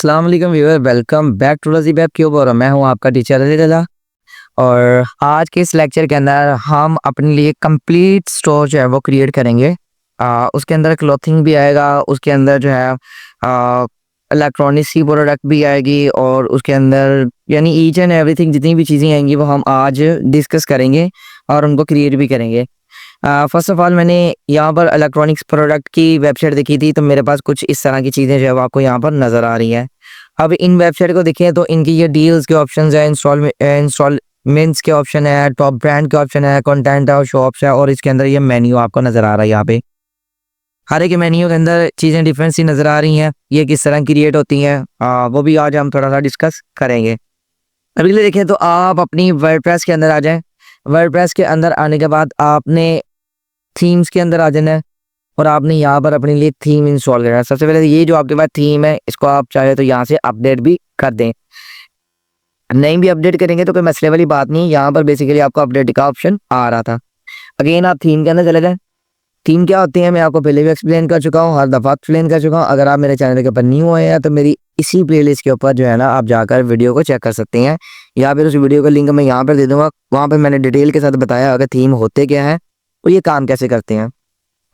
अस्सलाम वालेकुम viewer, welcome back to रज़ी वेब क्यूब। और मैं हूं आपका टीचर अली रज़ा। और आज के इस लेक्चर के अंदर हम अपने लिए कंप्लीट स्टोर जो है वो क्रिएट करेंगे। उसके अंदर क्लॉथिंग भी आएगा, उसके अंदर जो है इलेक्ट्रॉनिक्स की प्रोडक्ट भी आएगी, और उसके अंदर यानी ईच एंड एवरीथिंग जितनी भी चीज़ें आएंगी वो हम आज डिस्कस करेंगे और उनको क्रिएट भी करेंगे। फर्स्ट ऑफ ऑल मैंने यहाँ पर इलेक्ट्रॉनिक्स प्रोडक्ट की वेबसाइट देखी थी, तो मेरे पास कुछ इस तरह की चीज़ें जो है वो आपको यहाँ पर नज़र आ रही हैं। अब इन वेबसाइट को देखें तो इनकी ये डील्स के ऑप्शंस है, इंस्टॉलमेंट्स के ऑप्शन है, टॉप ब्रांड के ऑप्शन है, कंटेंट और शॉप्स है, और इसके अंदर ये मेन्यू आपको नज़र आ रहा है। यहाँ पे हर एक मेन्यू के अंदर चीज़ें डिफरेंट सी नज़र आ रही हैं, ये किस तरह क्रिएट होती हैं वो भी आज हम थोड़ा सा डिस्कस करेंगे। अभी के लिए देखें तो आप अपनी वर्डप्रेस के अंदर आ जाएं। वर्डप्रेस के अंदर आने के बाद आपने थीम्स के अंदर आ जाना है, और आपने यहाँ पर अपने लिए थीम इंस्टॉल करना है। सबसे पहले ये जो आपके पास थीम है, इसको आप चाहे तो यहाँ से अपडेट भी कर दें। नहीं भी अपडेट करेंगे तो कोई मसले वाली बात नहीं है, यहाँ पर बेसिकली आपको अपडेट का ऑप्शन आ रहा था। अगेन आप थीम के अंदर चले जाएं। थीम क्या होती है मैं आपको पहले भी एक्सप्लेन कर चुका हूँ, हर दफ़ा एक्सप्लेन कर चुका हूँ। अगर आप मेरे चैनल के ऊपर न्यू हुए हैं तो मेरी इसी प्लेलिस्ट के ऊपर जो है ना आप जाकर वीडियो को चेक कर सकते हैं, या फिर उस वीडियो का लिंक मैं यहाँ पर दे दूँगा। वहाँ पर मैंने डिटेल के साथ बताया अगर थीम होते क्या है और ये काम कैसे करते हैं।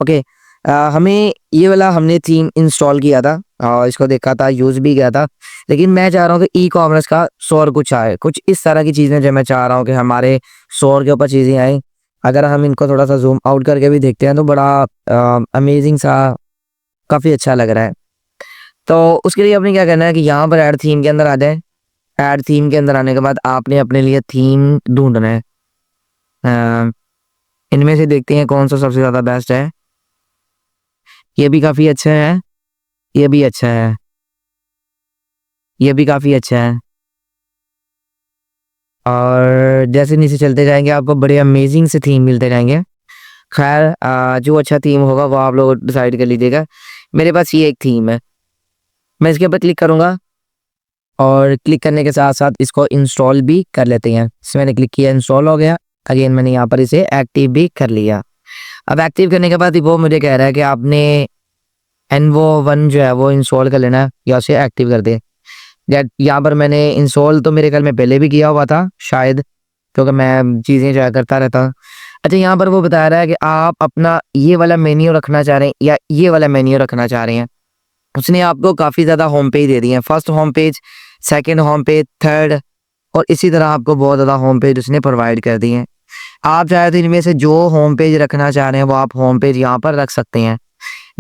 ओके, हमें ये वाला हमने थीम इंस्टॉल किया था और इसको देखा था, यूज़ भी किया था, लेकिन मैं चाह रहा हूँ कि ई कॉमर्स का स्टोर कुछ आए, कुछ इस तरह की चीज़ें जो मैं चाह रहा हूँ कि हमारे स्टोर के ऊपर चीज़ें आएँ। अगर हम इनको थोड़ा सा जूम आउट करके भी देखते हैं तो बड़ा अमेजिंग सा, काफ़ी अच्छा लग रहा है। तो उसके लिए आपने क्या करना है कि यहाँ पर ऐड थीम के अंदर आ जाए। ऐड थीम के अंदर आने के बाद आपने अपने लिए थीम ढूंढना है। इनमें से देखते हैं कौन सा सबसे ज़्यादा बेस्ट है। ये भी काफ़ी अच्छा है, ये भी अच्छा है, ये भी काफ़ी अच्छा है। और जैसे नीचे चलते जाएंगे आपको बड़े अमेजिंग से थीम मिलते जाएंगे। खैर जो अच्छा थीम होगा वो आप लोग डिसाइड कर लीजिएगा। मेरे पास ये एक थीम है, मैं इसके ऊपर क्लिक करूँगा और क्लिक करने के साथ साथ इसको इंस्टॉल भी कर लेते हैं। इसमें मैंने क्लिक किया, इंस्टॉल हो गया। अगेन मैंने यहाँ पर इसे एक्टिव भी कर लिया। अब एक्टिव करने के बाद वो मुझे कह रहा है कि आपने Envo1 जो है वो इंस्टॉल कर लेना है या उसे एक्टिव कर दे। यहाँ पर मैंने इंस्टॉल तो मेरे ख्याल में पहले भी किया हुआ था शायद, क्योंकि मैं चीज़ें जो है करता रहता हूँ। अच्छा, यहाँ पर वो बता रहा है कि आप अपना ये वाला मेन्यू रखना चाह रहे हैं या ये वाला मेन्यू रखना चाह रहे हैं। उसने आपको काफ़ी ज़्यादा होम पेज दे दिए हैं, first home page, second home page, third, और इसी तरह आपको बहुत ज़्यादा होम पेज उसने प्रोवाइड कर दिए हैं। आप चाहे तो इनमें से जो होम पेज रखना चाह रहे हैं वो आप होम पेज यहाँ पर रख सकते हैं।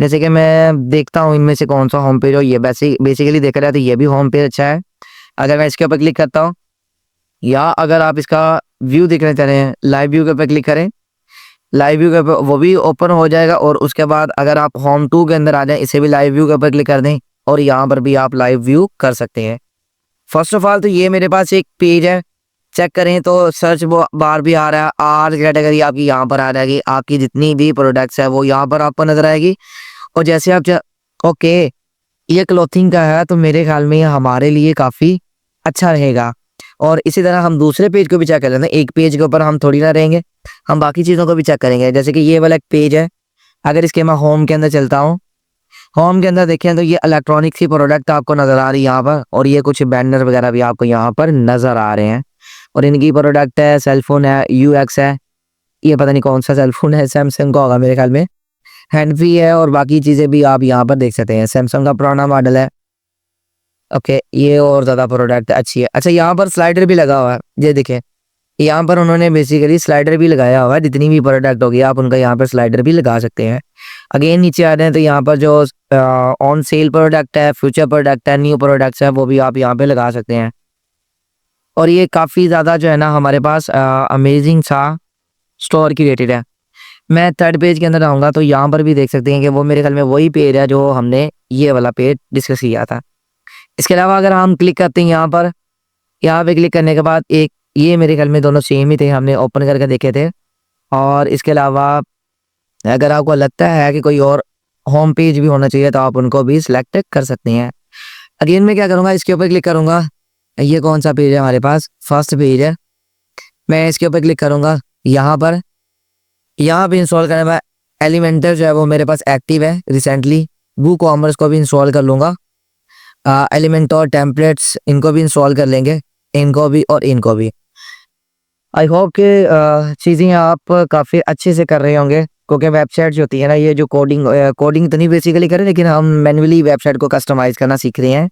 जैसे कि मैं देखता हूँ इनमें से कौन सा होम पेज हो। ये बेसिकली देखा जाए तो ये भी होम पेज अच्छा है। अगर मैं इसके ऊपर क्लिक करता हूँ, या अगर आप इसका व्यू देखना चाह रहे हैं, लाइव व्यू के ऊपर क्लिक करें, लाइव व्यू के ऊपर वो भी ओपन हो जाएगा। और उसके बाद अगर आप होम 2 के अंदर आ जाएं, इसे भी लाइव व्यू के ऊपर क्लिक कर दें और यहाँ पर भी आप लाइव व्यू कर सकते हैं। फर्स्ट ऑफ ऑल तो ये मेरे पास एक पेज है, चेक करें तो सर्च बार भी आ रहा है, आर कैटेगरी आपकी यहाँ पर आ जाएगी, आपकी जितनी भी प्रोडक्ट्स है वो यहाँ पर आपको नजर आएगी। और जैसे आप ओके, ये क्लोथिंग का है तो मेरे ख्याल में ये हमारे लिए काफ़ी अच्छा रहेगा। और इसी तरह हम दूसरे पेज को भी चेक कर लेते हैं। एक पेज के ऊपर हम थोड़ी ना रहेंगे, हम बाकी चीज़ों को भी चेक करेंगे। जैसे कि ये वाला एक पेज है, अगर इसके मैं होम के अंदर चलता हूँ, होम के अंदर देखें तो ये इलेक्ट्रॉनिक्स की प्रोडक्ट आपको नज़र आ रही है यहाँ पर, और ये कुछ बैनर वगैरह भी आपको यहाँ पर नज़र आ रहे हैं। और इनकी प्रोडक्ट है, सेलफोन है, यूएक्स है, ये पता नहीं कौन सा सेलफोन है, सैमसंग का होगा मेरे ख्याल में, हैंड फ्री है, और बाकी चीज़ें भी आप यहाँ पर देख सकते हैं। सैमसंग का पुराना मॉडल है। ओके, ये और ज़्यादा प्रोडक्ट अच्छी है। अच्छा, यहाँ पर स्लाइडर भी लगा हुआ है, ये देखें, यहाँ पर उन्होंने बेसिकली स्लाइडर भी लगाया हुआ है। जितनी भी प्रोडक्ट होगी आप उनका यहाँ पर स्लाइडर भी लगा सकते हैं। अगेन नीचे आ रहे हैं तो यहाँ पर जो ऑन सेल प्रोडक्ट है, फ्यूचर प्रोडक्ट है, न्यू प्रोडक्ट्स है, वो भी आप यहाँ पे लगा सकते हैं। और ये काफ़ी ज़्यादा जो है ना हमारे पास अमेजिंग सा स्टोर क्रिएटेड है। मैं थर्ड पेज के अंदर आऊँगा तो यहाँ पर भी देख सकते हैं कि वो मेरे ख्याल में वही पेज है जो हमने ये वाला पेज डिस्कस किया था। इसके अलावा अगर हम क्लिक करते हैं यहाँ पर, यहाँ पे क्लिक करने के बाद एक ये मेरे ख्याल में दोनों सेम ही थे, हमने ओपन करके देखे थे। और इसके अलावा अगर आपको लगता है कि कोई और होम पेज भी होना चाहिए तो आप उनको भी सिलेक्ट कर सकते हैं। अगेन मैं क्या करूँगा, इसके ऊपर क्लिक करूँगा। ये कौन सा पेज है हमारे पास, फर्स्ट पेज है, मैं इसके ऊपर क्लिक करूँगा। यहाँ पे इंस्टॉल करने में एलिमेंटर जो है वो मेरे पास एक्टिव है रिसेंटली, वो कॉमर्स को भी इंस्टॉल कर लूँगा। एलिमेंटोर टेम्पलेट्स, इनको भी इंस्टॉल कर लेंगे, इनको भी और इनको भी। आई होप कि चीज़ें आप काफ़ी अच्छे से कर रहे होंगे, क्योंकि वेबसाइट जो होती है ना, ये जो कोडिंग तो नहीं बेसिकली करें, लेकिन हम मैन्युअली वेबसाइट को कस्टमाइज़ करना सीख रहे हैं।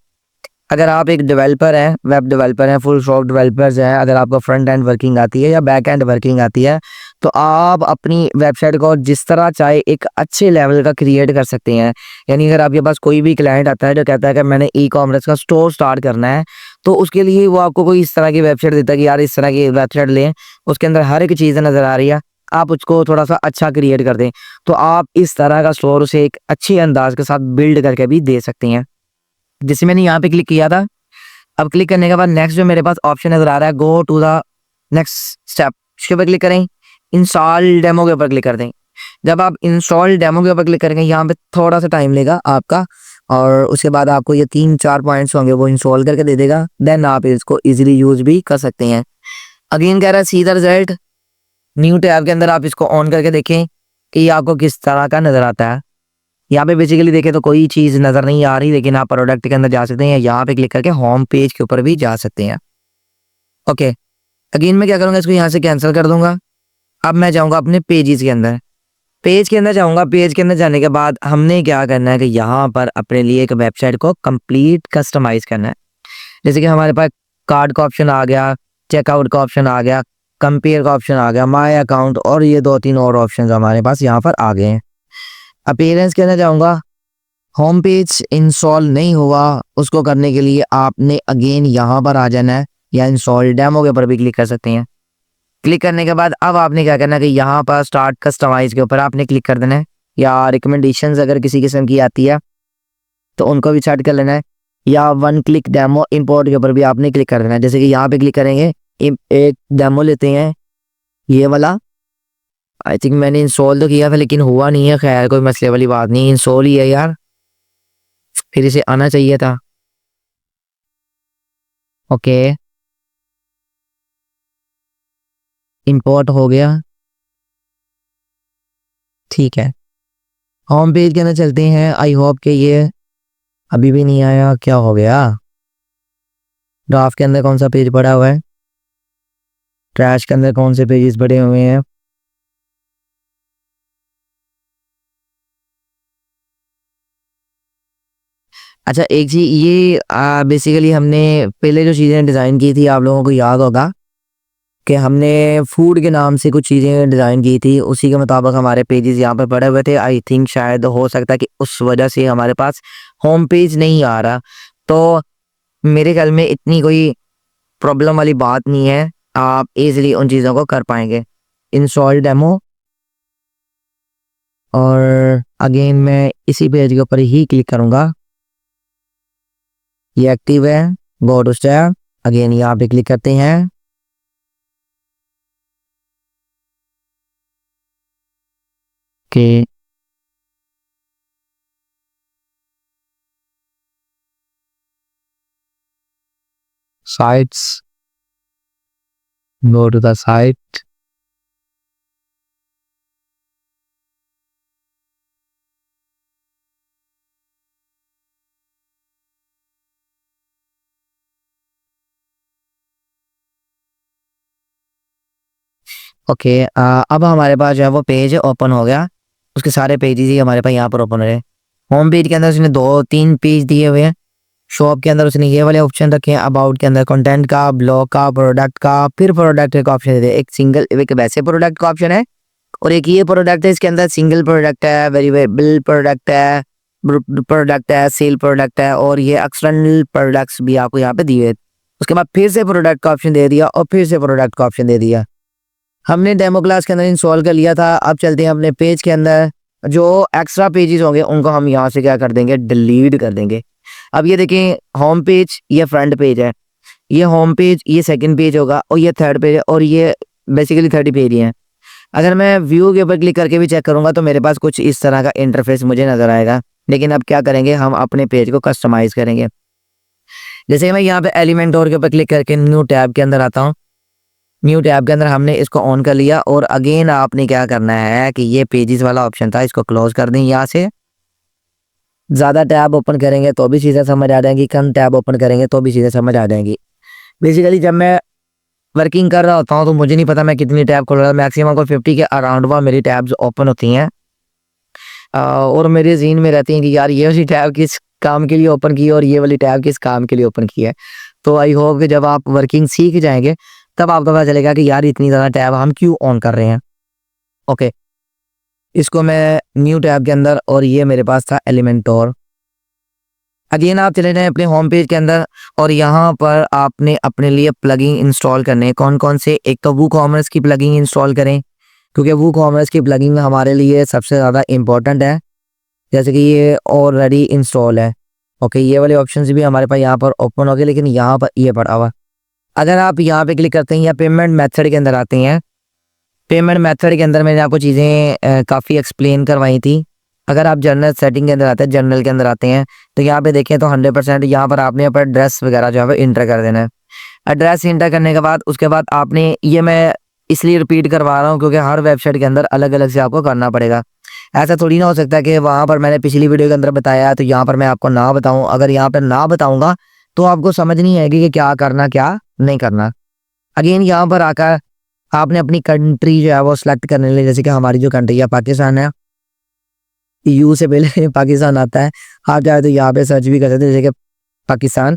अगर आप एक डेवलपर हैं, वेब डेवलपर हैं, फुल स्टैक डेवलपर्स हैं, अगर आपको फ्रंट एंड वर्किंग आती है या बैक एंड वर्किंग आती है, तो आप अपनी वेबसाइट को जिस तरह चाहे एक अच्छे लेवल का क्रिएट कर सकते हैं। यानी अगर आपके पास कोई भी क्लाइंट आता है जो कहता है कि मैंने ई-कॉमर्स का स्टोर स्टार्ट करना है, तो उसके लिए वो आपको कोई इस तरह की वेबसाइट देता है कि यार इस तरह की वेबसाइट लें, उसके अंदर हर एक चीज़ नज़र आ रही है, आप उसको थोड़ा-सा अच्छा क्रिएट कर दें। तो आप इस तरह का स्टोर उसे एक अच्छे अंदाज़ के साथ बिल्ड करके भी दे सकते हैं। जैसे मैंने यहाँ पे क्लिक किया था, अब क्लिक करने के बाद नेक्स्ट जो मेरे पास ऑप्शन नज़र आ रहा है, go to the next step, इसके ऊपर क्लिक करें, इंस्टॉल डेमो के ऊपर क्लिक कर दें। जब आप इंस्टॉल डेमो के ऊपर क्लिक करेंगे, यहाँ पे थोड़ा सा टाइम लेगा आपका, और उसके बाद आपको ये 3-4 पॉइंट्स होंगे वो इंस्टॉल करके दे देगा। देन आप इसको इजीली यूज भी कर सकते हैं। अगेन कह रहा है see the result, new tab के अंदर आप इसको ऑन करके देखें कि ये आपको किस तरह का नज़र आता है। यहाँ पे बेसिकली देखें तो कोई चीज़ नज़र नहीं आ रही, लेकिन आप प्रोडक्ट के अंदर जा सकते हैं, यहाँ पे क्लिक करके होम पेज के ऊपर भी जा सकते हैं। ओके, अगेन मैं क्या करूँगा, इसको यहाँ से कैंसिल कर दूंगा। अब मैं जाऊँगा अपने पेजेस के अंदर, पेज के अंदर जाऊँगा। पेज के अंदर जाने के बाद हमने क्या करना है कि यहाँ पर अपने लिए एक वेबसाइट को कंप्लीट कस्टमाइज करना है। जैसे कि हमारे पास कार्ड का ऑप्शन आ गया, चेकआउट का ऑप्शन आ गया, कंपेयर का ऑप्शन आ गया, माय अकाउंट, और ये 2-3 और ऑप्शन हमारे पास यहाँ पर आ गए हैं। अपीयरेंस के अंदर जाऊँगा, होम पेज इंस्टॉल नहीं हुआ, उसको करने के लिए आपने अगेन यहाँ पर आ जाना है, या इंस्टॉल डेमो के ऊपर भी क्लिक कर सकते हैं। क्लिक करने के बाद अब आपने क्या करना है कि यहाँ पर स्टार्ट कस्टमाइज के ऊपर आपने क्लिक कर देना है, या रिकमेंडेशंस अगर किसी किस्म की आती है तो उनको भी सेट कर लेना है, या वन क्लिक डेमो इंपोर्ट के ऊपर भी आपने क्लिक कर देना है। जैसे कि यहाँ पे क्लिक करेंगे, एक डेमो लेते हैं, ये वाला। आई थिंक मैंने इंस्टॉल तो किया था लेकिन हुआ नहीं है, खैर कोई मसले वाली बात नहीं, इंस्टॉल ही है यार, फिर इसे आना चाहिए था। ओके, इंपोर्ट हो गया, ठीक है। होम पेज के अंदर चलते हैं। आई होप कि ये अभी भी नहीं आया, क्या हो गया? ड्राफ्ट के अंदर कौन सा पेज पड़ा हुआ है? ट्रैश के अंदर कौन से पेजेस पड़े हुए हैं? अच्छा, एक चीज ये बेसिकली हमने पहले जो चीज़ें डिज़ाइन की थी, आप लोगों को याद होगा कि हमने फूड के नाम से कुछ चीज़ें डिज़ाइन की थी, उसी के मुताबिक हमारे पेजेस यहाँ पर पड़े हुए थे। आई थिंक शायद हो सकता है कि उस वजह से हमारे पास होम पेज नहीं आ रहा, तो मेरे ख्याल में इतनी कोई प्रॉब्लम वाली बात नहीं है, आप इजीली उन चीज़ों को कर पाएंगे। इंस्टॉल डेमो, और अगेन मैं इसी पेज के ऊपर ही क्लिक करूँगा, ये एक्टिव है, गो टू स्टैप, अगेन यहाँ पे क्लिक करते हैं। कि sites, go to the site, okay. अब हमारे पास जो है वो पेज ओपन हो गया, उसके सारे पेजेस ही हमारे पास यहाँ पर ओपन हो रहे हैं। होम पेज के अंदर उसने 2-3 पेज दिए हुए हैं, शॉप के अंदर उसने ये वाले ऑप्शन रखे हैं, अबाउट के अंदर कंटेंट का, ब्लॉग का, प्रोडक्ट का, फिर प्रोडक्ट का ऑप्शन दे, एक सिंगल, एक वैसे प्रोडक्ट का ऑप्शन है, और एक ये प्रोडक्ट है, इसके अंदर सिंगल प्रोडक्ट है, वेरिएबल प्रोडक्ट है, प्रोडक्ट है, सेल प्रोडक्ट है, और ये एक्सटर्नल प्रोडक्ट्स भी आपको यहाँ पे दिए। उसके बाद फिर से प्रोडक्ट का ऑप्शन दे दिया, और फिर से प्रोडक्ट का ऑप्शन दे दिया। हमने डेमो क्लास के अंदर इंस्टॉल कर लिया था। अब चलते हैं अपने पेज के अंदर, जो एक्स्ट्रा पेजेस होंगे उनको हम यहाँ से क्या कर देंगे, डिलीट कर देंगे। अब ये देखें, होम पेज ये फ्रंट पेज है, ये होम पेज ये सेकंड पेज होगा, और ये थर्ड पेज है, और ये बेसिकली 30 पेज ही हैं। अगर मैं व्यू के ऊपर क्लिक करके भी चेक करूंगा तो मेरे पास कुछ इस तरह का इंटरफेस मुझे नजर आएगा। लेकिन अब क्या करेंगे, हम अपने पेज को कस्टमाइज करेंगे। जैसे मैं यहाँ पे एलिमेंटोर के ऊपर क्लिक करके न्यू टैब के अंदर आता हूँ, न्यू टैब के अंदर हमने इसको ऑन कर लिया, और अगेन आपने क्या करना है कि ये पेजेस वाला ऑप्शन था, इसको क्लोज कर दें यहाँ से। ज़्यादा टैब ओपन करेंगे तो भी चीज़ें समझ आ जाएंगी, कम टैब ओपन करेंगे तो भी चीज़ें समझ आ जाएंगी। बेसिकली जब मैं वर्किंग कर रहा होता हूँ तो मुझे नहीं पता मैं कितनी टैब खोल रहा हूँ, मैक्सिमम को 50 के अराउंड वह मेरी टैब्स ओपन होती हैं। और मेरे ज़हन में रहती हैं कि यार ये वाली टैब किस काम के लिए ओपन की है और ये वाली टैब किस काम के लिए ओपन की है। तो आई होप कि जब आप वर्किंग सीख जाएंगे तब आपको पता चलेगा कि यार इतनी ज़्यादा टैब हम क्यों ऑन कर रहे हैं। ओके, इसको मैं न्यू टैब के अंदर, और ये मेरे पास था एलिमेंटोर। अगेन आप चले जाएं अपने होम पेज के अंदर और यहाँ पर आपने अपने लिए प्लगइन इंस्टॉल करने हैं। कौन कौन से? एक तो वूकॉमर्स की प्लगइन इंस्टॉल करें, क्योंकि वूकॉमर्स की प्लगइन हमारे लिए सबसे ज़्यादा इम्पोर्टेंट है, जैसे कि ये ऑलरेडी इंस्टॉल है। ओके, ये वाले ऑप्शंस भी हमारे पास यहाँ पर ओपन हो गए, लेकिन यहाँ पर ये पड़ा हुआ। अगर आप यहाँ पे क्लिक करते हैं या पेमेंट मेथड के अंदर आते हैं, पेमेंट मेथड के अंदर मैंने आपको चीज़ें काफ़ी एक्सप्लेन करवाई थी। अगर आप जनरल सेटिंग के अंदर आते हैं, जनरल के अंदर आते हैं, तो यहाँ पे देखें तो 100% यहाँ पर आपने अपना एड्रेस वगैरह जो है इंटर कर देना है। एड्रेस इंटर करने के बाद उसके बाद आपने, ये मैं इसलिए रिपीट करवा रहा हूँ क्योंकि हर वेबसाइट के अंदर अलग अलग से आपको करना पड़ेगा। ऐसा थोड़ी ना हो सकता कि वहाँ पर मैंने पिछली वीडियो के अंदर बताया तो यहाँ पर मैं आपको ना बताऊँ। अगर यहाँ पर ना बताऊँगा तो आपको समझ नहीं आएगी कि क्या करना क्या नहीं करना। अगेन यहाँ पर आकर आपने अपनी कंट्री जो है वो सिलेक्ट करने लिए, जैसे कि हमारी जो कंट्री है पाकिस्तान है, यू से पहले पाकिस्तान आता है। आप चाहे तो यहाँ पे सर्च भी कर सकते हैं, जैसे कि पाकिस्तान,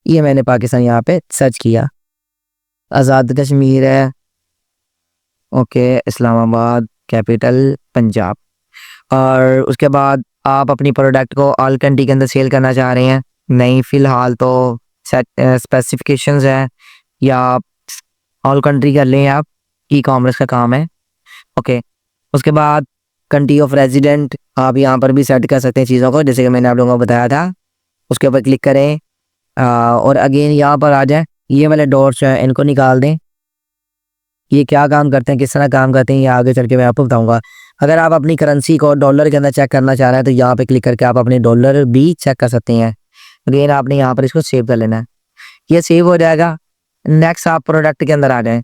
ये मैंने पाकिस्तान यहाँ पे सर्च किया। आज़ाद कश्मीर है, ओके, इस्लामाबाद कैपिटल पंजाब। और उसके बाद आप अपनी प्रोडक्ट को ऑल कंट्री के अंदर सेल करना चाह रहे हैं, नहीं फ़िलहाल तो सेट स्पेसिफिकेशंस है, या ऑल कंट्री कर लें आप, ई कॉमर्स का काम है। ओके, उसके बाद कंट्री ऑफ रेजिडेंट आप यहाँ पर भी सेट कर सकते हैं चीज़ों को, जैसे कि मैंने आप लोगों को बताया था। उसके ऊपर क्लिक करें और अगेन यहाँ पर आ जाए, ये वाले डॉट्स जो हैं इनको निकाल दें। ये क्या काम करते हैं, किस तरह काम करते हैं, ये आगे चल के मैं आपको बताऊँगा। अगर आप अपनी करेंसी को डॉलर के अंदर चेक करना चाह रहे हैं तो यहाँ पे क्लिक करके आप अपने डॉलर भी चेक कर सकते हैं। अगेन आपने यहाँ पर इसको सेव कर लेना है, ये सेव हो जाएगा। नेक्स्ट आप प्रोडक्ट के अंदर आ जाएँ।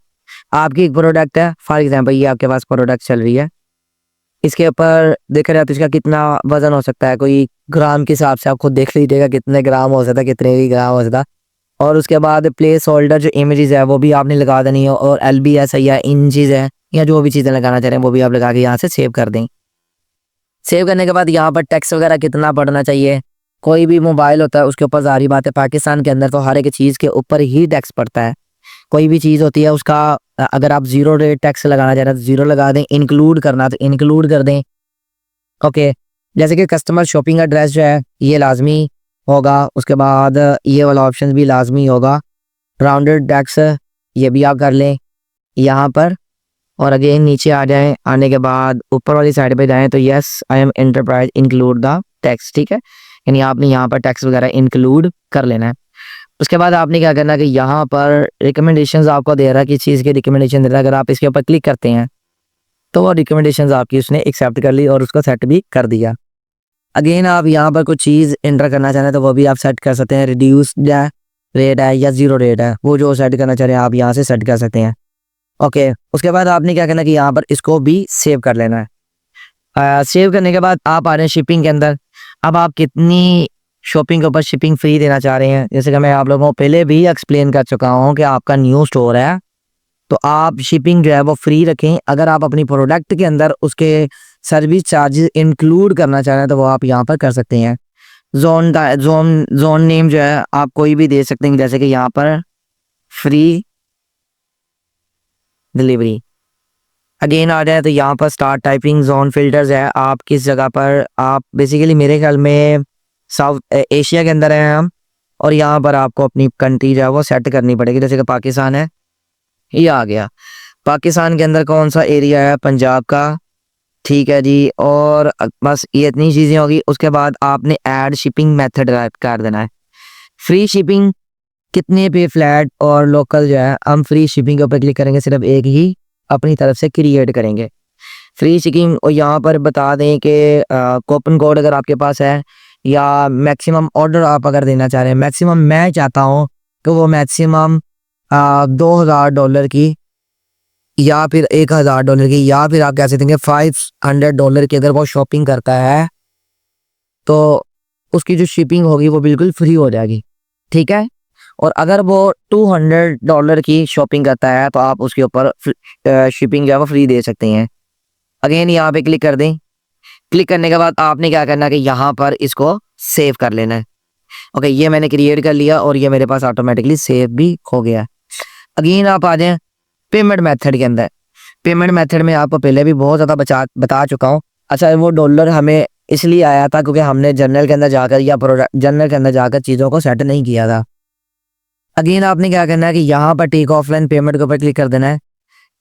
आपकी एक प्रोडक्ट है, फॉर एग्जांपल ये आपके पास प्रोडक्ट चल रही है, इसके ऊपर देख रहे हैं आप इसका कितना वजन हो सकता है, कोई ग्राम के हिसाब से आप खुद देख लीजिएगा कितने ग्राम हो सकता है, कितने भी ग्राम हो सकता है। और उसके बाद प्लेस होल्डर जो इमेजेस है वो भी आपने लगा देनी है, और LBS है या इंचेस है या जो भी चीज़ें लगाना चाह रहे हैं वो भी आप लगा के यहाँ से सेव कर दें। सेव करने के बाद यहाँ पर टैक्स वगैरह कितना पड़ना चाहिए, कोई भी मोबाइल होता है उसके ऊपर, ज़ाहिर बात है पाकिस्तान के अंदर तो हर एक चीज़ के ऊपर ही टैक्स पड़ता है। कोई भी चीज़ होती है उसका अगर आप ज़ीरो रेट टैक्स लगाना चाह रहे हैं तो ज़ीरो लगा दें, इंक्लूड करना तो इंक्लूड कर दें। ओके, जैसे कि कस्टमर शॉपिंग एड्रेस जो है ये लाजमी होगा, उसके बाद ये वाला ऑप्शन भी लाजमी होगा। राउंडेड टैक्स ये भी आप कर लें यहाँ पर, और अगेन नीचे आ जाएं, आने के बाद ऊपर वाली साइड पे जाएं तो yes I am enterprise include the tax, ठीक है, यानी आपने यहाँ पर टैक्स वगैरह इंक्लूड कर लेना है। उसके बाद आपने क्या करना है कि यहाँ पर रिकमेंडेशंस आपको दे रहा है, किस चीज़ की रिकमेंडेशन दे रहा है, अगर आप इसके ऊपर क्लिक करते हैं तो वो रिकमेंडेशंस आपकी उसने एक्सेप्ट कर ली और उसको सेट भी कर दिया। अगेन आप यहाँ पर कुछ चीज़ एंटर करना चाह रहे हैं तो वो भी आप सेट कर सकते हैं, रिड्यूस्ड रेट है या ज़ीरो रेट है, वो जो सेट करना चाह रहे हैं आप यहाँ से सेट कर सकते हैं। ओके, उसके बाद आपने क्या करना है कि यहाँ पर इसको भी सेव कर लेना है। सेव करने के बाद आप आ रहे हैं शिपिंग के अंदर। अब आप कितनी शॉपिंग के ऊपर शिपिंग फ्री देना चाह रहे हैं, जैसे कि मैं आप लोगों को पहले भी एक्सप्लेन कर चुका हूँ कि आपका न्यू स्टोर है तो आप शिपिंग जो है वो फ्री रखें। अगर आप अपनी प्रोडक्ट के अंदर उसके सर्विस चार्जेस इंक्लूड करना चाह रहे हैं तो वो आप यहाँ पर कर सकते हैं। जोन नेम जो है आप कोई भी दे सकते हैं, जैसे कि यहाँ पर फ्री डिलीवरी। अगेन आ जाए तो यहाँ पर स्टार्ट टाइपिंग जोन फिल्टर्स है, आप किस जगह पर, आप बेसिकली मेरे ख्याल में साउथ एशिया के अंदर हैं हम, और यहाँ पर आपको अपनी कंट्री जो है वो सेट करनी पड़ेगी, जैसे कि पाकिस्तान है, ये आ गया। पाकिस्तान के अंदर कौन सा एरिया है, पंजाब का, ठीक है जी। और बस ये इतनी चीज़ें होगी। उसके बाद आपने ऐड शिपिंग मेथड कर देना है। फ्री शिपिंग कितने पे फ्लैट और लोकल जो है, हम फ्री शिपिंग के ऊपर क्लिक करेंगे, सिर्फ एक ही अपनी तरफ से क्रिएट करेंगे फ्री शिपिंग। और यहाँ पर बता दें कि कूपन कोड अगर आपके पास है या मैक्सिमम ऑर्डर आप अगर देना चाह रहे हैं, मैक्सिमम मैं चाहता हूँ कि वो मैक्सिमम $2000 की या फिर $1000 की, या फिर आप कह सकते हैं $500 की अगर वो शॉपिंग करता है तो उसकी जो शिपिंग होगी वो बिल्कुल फ्री हो जाएगी, ठीक है। और अगर वो $200 की शॉपिंग करता है तो आप उसके ऊपर शिपिंग जो है वो फ्री दे सकते हैं। अगेन यहाँ पे क्लिक कर दें। क्लिक करने के बाद आपने क्या करना है कि यहाँ पर इसको सेव कर लेना है। ओके, ये मैंने क्रिएट कर लिया और ये मेरे पास ऑटोमेटिकली सेव भी हो गया। अगेन आप आ जाएं पेमेंट मेथड के अंदर। पेमेंट मेथड में आपको पहले भी बहुत ज़्यादा बता चुका हूँ। अच्छा, वो डॉलर हमें इसलिए आया था क्योंकि हमने जर्नल के अंदर जाकर या प्रोडक्ट जर्नल के अंदर जाकर चीज़ों को सेट नहीं किया था। अगेन आपने क्या करना है कि यहाँ पर टेक ऑफलाइन पेमेंट के ऊपर क्लिक कर देना है।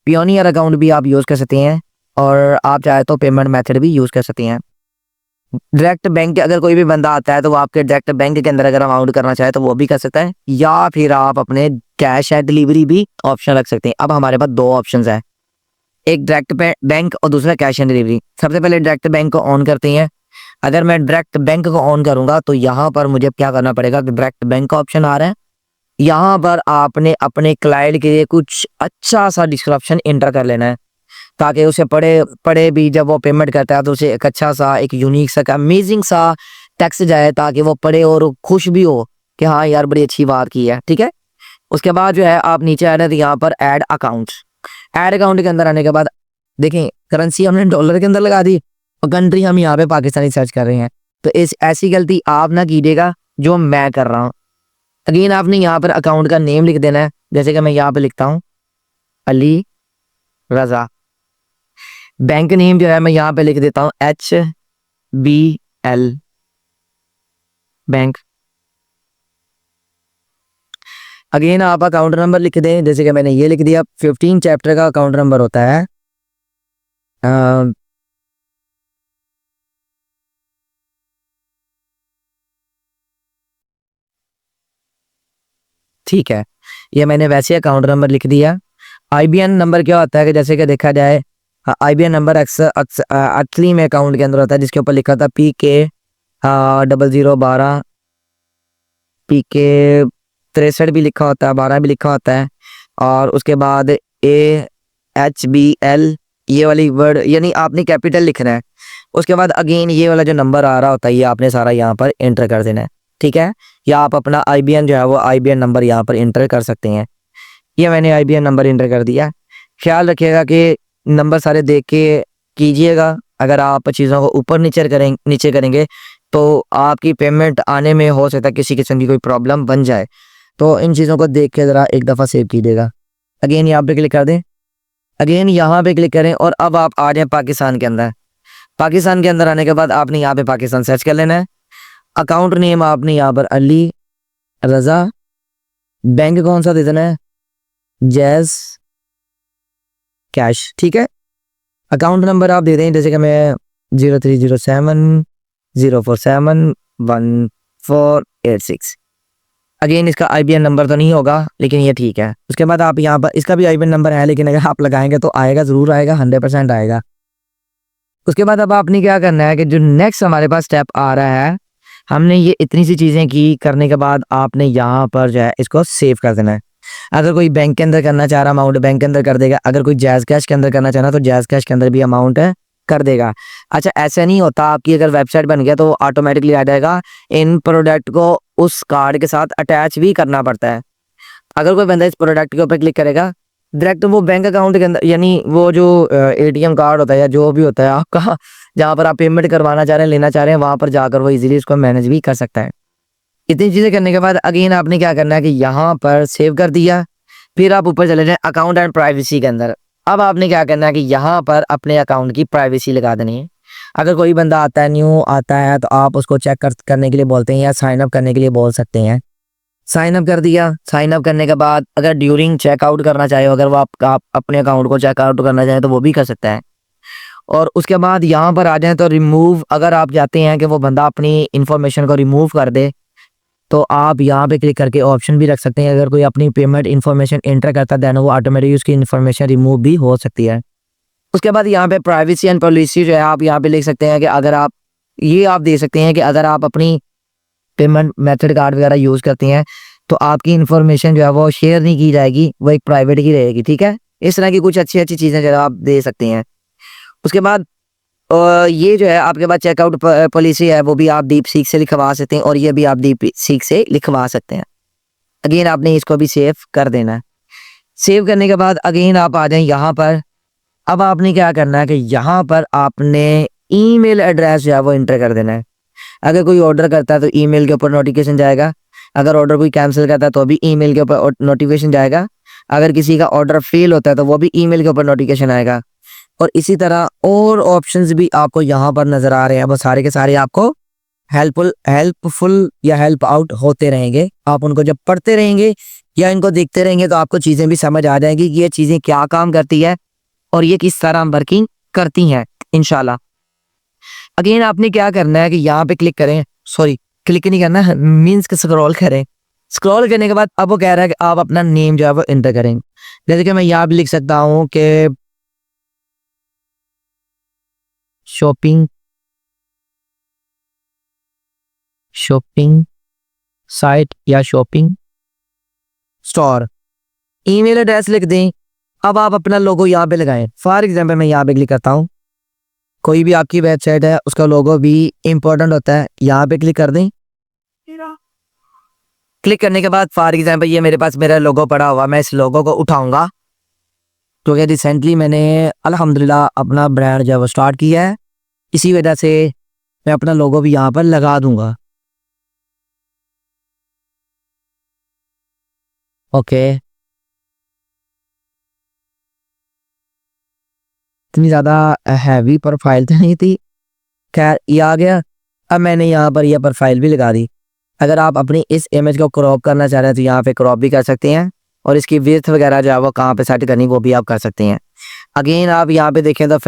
पियोनियर अकाउंट भी आप यूज़ कर सकते हैं और आप चाहे तो पेमेंट मेथड भी यूज़ कर सकते हैं। डायरेक्ट बैंक अगर कोई भी बंदा आता है तो वो आपके डायरेक्ट बैंक के अंदर अगर अमाउंट करना चाहे तो वो भी कर सकता है, या फिर आप अपने कैश एंड डिलीवरी भी ऑप्शन रख सकते हैं। अब हमारे पास दो ऑप्शंस है, एक डायरेक्ट बैंक और दूसरा कैश एंड डिलीवरी। सबसे पहले डायरेक्ट बैंक को ऑन करते हैं। अगर मैं डायरेक्ट बैंक को ऑन करूंगा तो यहाँ पर मुझे क्या करना पड़ेगा कि डायरेक्ट बैंक का ऑप्शन आ रहा है। यहाँ पर आपने अपने क्लाइंट के लिए कुछ अच्छा सा डिस्क्रिप्शन एंटर कर लेना है ताकि उसे पढ़े भी जब वो पेमेंट करता है तो उसे एक अच्छा सा, एक यूनिक सा, अमेजिंग सा टेक्स्ट जाए ताकि वो पढ़े और खुश भी हो कि हाँ यार बड़ी अच्छी बात की है, ठीक है। उसके बाद जो है आप नीचे आ रहे हैं यहाँ पर ऐड अकाउंट। ऐड अकाउंट के अंदर आने के बाद देखें करेंसी हमने डॉलर के अंदर लगा दी और कंट्री हम यहाँ पे पाकिस्तानी सर्च कर रहे हैं। तो ऐसी गलती आप ना कीजिएगा जो मैं कर रहा हूँ। अगेन आपने यहाँ पर अकाउंट का नेम लिख देना है, जैसे कि मैं यहाँ पे लिखता हूँ अली रजा। बैंक नेम जो है मैं यहाँ पे लिख देता हूँ HBL बैंक। अगेन आप अकाउंट नंबर लिख दें, जैसे कि मैंने ये लिख दिया। 15 चैप्टर का अकाउंट नंबर होता है ठीक है, ये मैंने वैसे अकाउंट नंबर लिख दिया। IBN नंबर क्या होता है कि जैसे कि देखा जाए IBN नंबर असली में अकाउंट के अंदर होता है जिसके ऊपर लिखा था PK 0012 PK 63 भी लिखा होता है, 12 भी लिखा होता है। और उसके बाद AHBL ये वाली वर्ड यानी आपने कैपिटल लिखना है। उसके बाद अगेन ये वाला जो नंबर आ रहा होता है ये आपने सारा यहाँ पर एंटर कर देना है, ठीक है। या आप अपना IBN जो है वो IBN नंबर यहाँ पर एंटर कर सकते हैं। ये मैंने IBN नंबर एंटर कर दिया। ख्याल रखिएगा कि नंबर सारे देख के कीजिएगा। अगर आप चीज़ों को ऊपर नीचे करेंगे तो आपकी पेमेंट आने में हो सकता है किसी किस्म की कोई प्रॉब्लम बन जाए। तो इन चीज़ों को देख के ज़रा एक दफ़ा सेव कीजिएगा। अगेन यहाँ पे क्लिक कर दें। अगेन यहाँ पे क्लिक करें और अब आप आ जाएँ पाकिस्तान के अंदर। पाकिस्तान के अंदर आने के बाद आपने यहाँ पे पाकिस्तान सर्च कर लेना है। अकाउंट नेम आपने यहाँ पर अली रज़ा। बैंक कौन सा दे देना है, जैज़ कैश, ठीक है। अकाउंट नंबर आप दे दें, जैसे कि मैं 030704711486। अगेन इसका IBN नंबर तो नहीं होगा लेकिन ये ठीक है। उसके बाद आप यहाँ पर इसका भी IBN नंबर है लेकिन अगर आप लगाएंगे तो आएगा, ज़रूर आएगा, 100% आएगा। उसके बाद अब आपने क्या करना है कि जो नेक्स्ट हमारे पास स्टेप आ रहा है, हमने ये इतनी सी चीज़ें की करने के बाद आपने यहाँ पर जो है इसको सेव कर देना है। अगर कोई बैंक के अंदर करना चाह रहा अमाउंट बैंक के अंदर कर देगा। अगर कोई जैज़ कैश के अंदर करना चाह रहा तो जैज़ कैश के अंदर भी अमाउंट कर देगा। अच्छा, ऐसा नहीं होता, आपकी अगर वेबसाइट बन गया तो ऑटोमेटिकली आ जाएगा। इन प्रोडक्ट को उस कार्ड के साथ अटैच भी करना पड़ता है। अगर कोई बंदा इस प्रोडक्ट के ऊपर क्लिक करेगा डायरेक्ट वो बैंक अकाउंट के अंदर यानी वो जो ATM कार्ड होता है या जो भी होता है आपका, जहाँ पर आप पेमेंट करवाना चाह रहे हैं, लेना चाह रहे हैं, वहाँ पर जाकर वो इजीली इसको मैनेज भी कर सकता है। इतनी चीज़ें करने के बाद अगेन आपने क्या करना है कि यहाँ पर सेव कर दिया। फिर आप ऊपर चले जाएं अकाउंट एंड प्राइवेसी के अंदर। अब आपने क्या करना है कि यहाँ पर अपने अकाउंट की प्राइवेसी लगा देनी है। अगर कोई बंदा आता है, न्यू आता है, तो आप उसको चेक करने के लिए बोलते हैं या साइन अप करने के लिए बोल सकते हैं। साइन अप कर दिया। साइन अप करने के बाद अगर ड्यूरिंग चेकआउट करना चाहे, अगर वो आप अपने अकाउंट को चेकआउट करना चाहें तो वो भी कर सकता है। और उसके बाद यहाँ पर आ जाएं तो रिमूव, अगर आप चाहते हैं कि वो बंदा अपनी इंफॉर्मेशन को रिमूव कर दे तो आप यहाँ पे क्लिक करके ऑप्शन भी रख सकते हैं। अगर कोई अपनी पेमेंट इन्फॉर्मेशन एंटर करता है देन वो ऑटोमेटिकली उसकी इन्फॉर्मेशन रिमूव भी हो सकती है। उसके बाद यहाँ पे प्राइवेसी एंड पॉलिसी जो है आप यहाँ पे लिख सकते हैं कि अगर आप ये आप दे सकते हैं कि अगर आप अपनी पेमेंट मेथड कार्ड वगैरह यूज़ करते हैं तो आपकी इन्फॉर्मेशन जो है वो शेयर नहीं की जाएगी, वो एक प्राइवेट ही रहेगी, ठीक है। इस तरह की कुछ अच्छी अच्छी चीज़ें जो आप दे सकते हैं। उसके बाद ये जो है आपके पास चेकआउट पॉलिसी है, वो भी आप डीप सीक से लिखवा सकते हैं और ये भी आप डीप सीक से लिखवा सकते हैं। अगेन आपने इसको भी सेव कर देना है। सेव करने के बाद अगेन आप आ जाएं यहाँ पर। अब आपने क्या करना है कि यहाँ पर आपने ईमेल एड्रेस जो है वो एंटर कर देना है। अगर कोई ऑर्डर करता है तो ईमेल के ऊपर नोटिफिकेशन जाएगा, अगर ऑर्डर कोई कैंसिल करता है तो भी ईमेल के ऊपर नोटिफिकेशन जाएगा, अगर किसी का ऑर्डर फेल होता है तो वो भी ईमेल के ऊपर नोटिफिकेशन आएगा। और इसी तरह और ऑप्शंस भी आपको यहाँ पर नजर आ रहे हैं, वो सारे के सारे आपको हेल्पफुल या हेल्प आउट होते रहेंगे। आप उनको जब पढ़ते रहेंगे या इनको देखते रहेंगे तो आपको चीज़ें भी समझ आ जाएंगी कि ये चीज़ें क्या काम करती है और ये किस तरह वर्किंग करती हैं इंशाल्लाह। अगेन आपने क्या करना है कि यहाँ पे क्लिक करें, सॉरी क्लिक नहीं करना है, मीन्स के स्क्रॉल करें। स्क्रॉल करने के बाद अब वो कह रहा है कि आप अपना नेम जो है वो एंटर करें। जैसे कि मैं यहाँ भी लिख सकता हूँ कि शॉपिंग साइट या शॉपिंग स्टोर। ईमेल एड्रेस लिख दें। अब आप अपना लोगो यहाँ पे लगाएं। फॉर एग्जांपल मैं यहाँ पे क्लिक करता हूँ, कोई भी आपकी वेबसाइट है उसका लोगो भी इम्पोर्टेंट होता है, यहाँ पे क्लिक कर दें। क्लिक करने के बाद फॉर एग्जांपल ये मेरे पास मेरा लोगो पड़ा हुआ, मैं इस लोगो को उठाऊंगा क्योंकि रिसेंटली मैंने अल्हम्दुलिल्लाह अपना ब्रांड जो है वो स्टार्ट किया है, इसी वजह से मैं अपना लोगो भी यहाँ पर लगा दूंगा। ओके, इतनी ज़्यादा हैवी प्रोफाइल तो नहीं थी, खैर ये आ गया। अब मैंने यहाँ पर यह प्रोफाइल भी लगा दी। अगर आप अपनी इस इमेज को क्रॉप करना चाह रहे हैं तो यहाँ पे क्रॉप भी कर सकते हैं और इसकी विड्थ वगैरह जो है वो कहाँ पे सेट करनी वो भी आप कर सकते हैं। अगेन आप यहाँ पे देखें तो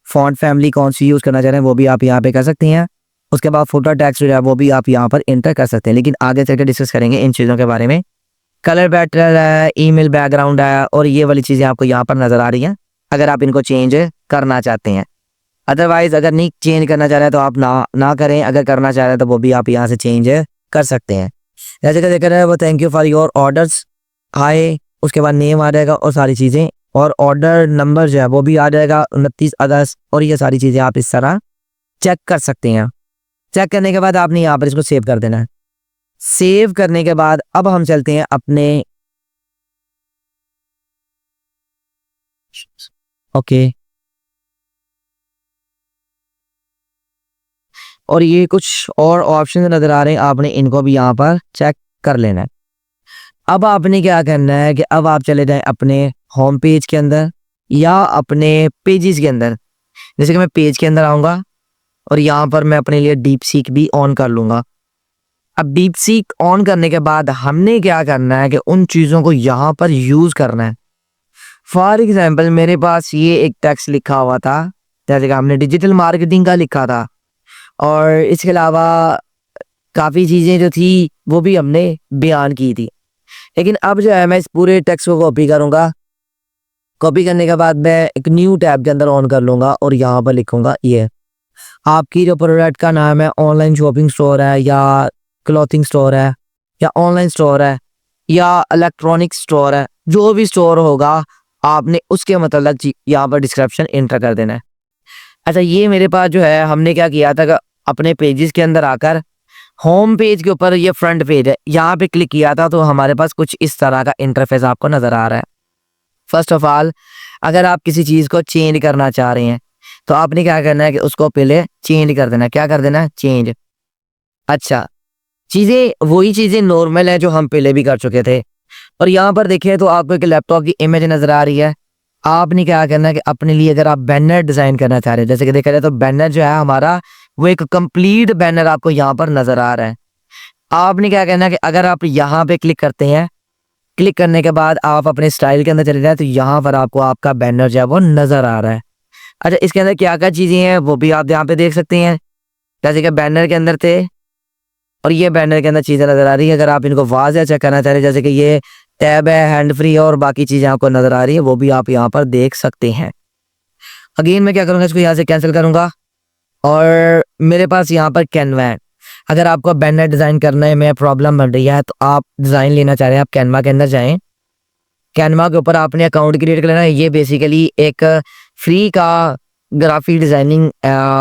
फॉन्ट फैमिली कौन सी यूज़ करना चाह रहे हैं वो भी आप यहाँ पे कर सकते हैं। उसके बाद फोटो टेक्स्ट जो है वो भी आप यहाँ पर एंटर कर सकते हैं, लेकिन आगे चलकर डिस्कस करेंगे इन चीज़ों के बारे में। कलर बैटर है, ईमेल बैकग्राउंड है और ये वाली चीज़ें आपको यहाँ पर नज़र आ रही हैं अगर आप इनको चेंज करना चाहते हैं। अदरवाइज अगर नहीं चेंज करना चाह रहे हैं तो आप ना करें, अगर करना चाह रहे हैं तो वो भी आप यहाँ से चेंज कर सकते हैं। जैसे कि देख रहे हैं वो thank you for your orders आए, उसके बाद नेम आ जाएगा और सारी चीज़ें, और ऑर्डर नंबर जो है वो भी आ जाएगा 29 अगस्त, और ये सारी चीज़ें आप इस तरह चेक कर सकते हैं। चेक करने के बाद आपने यहाँ पर इसको सेव कर देना है। सेव करने के बाद अब हम चलते हैं अपने ओके और ये कुछ और ऑप्शन नज़र आ रहे हैं, आपने इनको भी यहाँ पर चेक कर लेना है। अब आपने क्या करना है कि अब आप चले जाएं अपने होम पेज के अंदर या अपने पेजेस के अंदर। जैसे कि मैं पेज के अंदर आऊँगा और यहाँ पर मैं अपने लिए डीप सीक भी ऑन कर लूँगा। अब डीप सीक ऑन करने के बाद हमने क्या करना है कि उन चीज़ों को यहाँ पर यूज़ करना है। फॉर एग्जाम्पल मेरे पास ये एक टेक्स्ट लिखा हुआ था, जैसे कि हमने डिजिटल मार्केटिंग का लिखा था, और इसके अलावा काफ़ी चीज़ें जो थी वो भी हमने बयान की थी। लेकिन अब जो है मैं इस पूरे टेक्स्ट को कॉपी करूँगा। कॉपी करने के बाद मैं एक न्यू टैब के अंदर ऑन कर लूँगा और यहाँ पर लिखूँगा ये आपकी जो प्रोडक्ट का नाम है, ऑनलाइन शॉपिंग स्टोर है या क्लॉथिंग स्टोर है या ऑनलाइन स्टोर है या इलेक्ट्रॉनिक स्टोर है, जो भी स्टोर होगा आपने उसके मतलब यहाँ पर डिस्क्रिप्शन एंटर कर देना है। अच्छा, ये मेरे पास जो है हमने क्या किया था कि अपने पेजेस के अंदर आकर होम पेज के ऊपर ये फ्रंट पेज है, यहाँ पे क्लिक किया था तो हमारे पास कुछ इस तरह का इंटरफेस आपको नज़र आ रहा है। फर्स्ट ऑफ ऑल अगर आप किसी चीज़ को चेंज करना चाह रहे हैं तो आपने क्या करना है कि उसको पहले चेंज कर देना है। क्या कर देना है? चेंज। अच्छा, चीज़ें वही चीज़ें नॉर्मल है जो हम पहले भी कर चुके थे। और यहाँ पर देखें तो आपको एक लैपटॉप की इमेज नज़र आ रही है। आपने क्या करना है कि अपने लिए अगर आप बैनर डिज़ाइन करना चाह रहे हैं, जैसे कि देखा जाए तो बैनर जो है हमारा वो एक कंप्लीट बैनर आपको यहाँ पर नज़र आ रहा है। आपने क्या करना है कि अगर आप यहाँ पे क्लिक करते हैं, क्लिक करने के बाद आप अपने स्टाइल के अंदर चले जाए तो यहाँ पर आपको आपका बैनर जो है वो नज़र आ रहा है। अच्छा, इसके अंदर क्या क्या चीज़ें हैं वो भी आप यहाँ पे देख सकते हैं, जैसे कि बैनर के अंदर थे और ये बैनर के अंदर चीज़ें नज़र आ रही है। अगर आप इनको वाज़ेह चेक करना चाह रहे हैं, जैसे कि ये टैब है, हैंड फ्री है और बाकी चीज़ें आपको नज़र आ रही है, वो भी आप यहाँ पर देख सकते हैं। अगेन मैं क्या करूँगा, इसको यहाँ से कैंसिल करूँगा और मेरे पास यहाँ पर कैनवा है। अगर आपको बैनर डिज़ाइन करने में प्रॉब्लम बन रही है तो आप डिज़ाइन लेना चाह रहे हैं, आप कैनवा के अंदर जाएँ। कैनवा के ऊपर आपने अकाउंट क्रिएट कर लेना है। ये बेसिकली एक फ्री का ग्राफिक डिज़ाइनिंग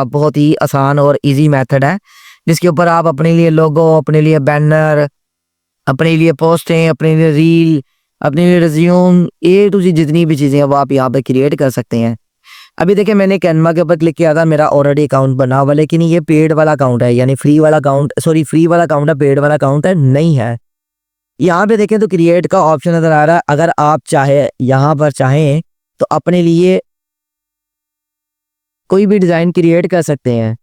बहुत ही आसान और इजी मेथड है, जिसके ऊपर आप अपने लिए लोगो, अपने लिए बैनर, अपने लिए पोस्टें, अपने लिए रील, अपने लिए रिज्यूम, ए टू ज़ेड जितनी भी चीज़ें हैं वो आप यहाँ पे क्रिएट कर सकते हैं। अभी देखिए मैंने कैनवा के ऊपर क्लिक किया था, मेरा ऑलरेडी अकाउंट बना हुआ, लेकिन ये पेड वाला अकाउंट है, यानी फ्री वाला अकाउंट, सॉरी फ्री वाला अकाउंट है, पेड वाला अकाउंट है नहीं है। यहाँ पे देखें तो क्रिएट का ऑप्शन नज़र आ रहा है। अगर आप यहाँ पर चाहें तो अपने लिए कोई भी डिज़ाइन क्रिएट कर सकते हैं।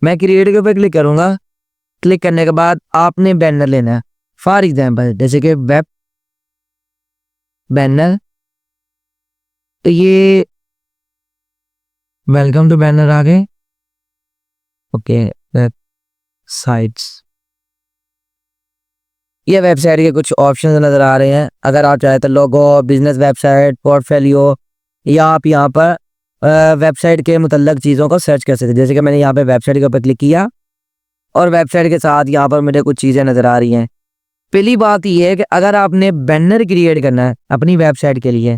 मैं क्रिएट के ऊपर क्लिक करूँगा। क्लिक करने के बाद आपने बैनर लेना है, फॉर एग्जांपल जैसे कि वेब बैनर, तो ये वेलकम टू बैनर आ गए। ओके, वेब साइट्स, ये वेबसाइट के कुछ ऑप्शन नज़र आ रहे हैं। अगर आप चाहें तो लोगो, बिजनेस वेबसाइट, पोर्टफोलियो, या आप यहाँ पर वेबसाइट के मुतल्लक चीज़ों को सर्च कर सकते हैं। जैसे कि मैंने यहाँ पे वेबसाइट के ऊपर क्लिक किया और वेबसाइट के साथ यहाँ पर मुझे कुछ चीज़ें नज़र आ रही हैं। पहली बात ये है कि अगर आपने बैनर क्रिएट करना है अपनी वेबसाइट के लिए,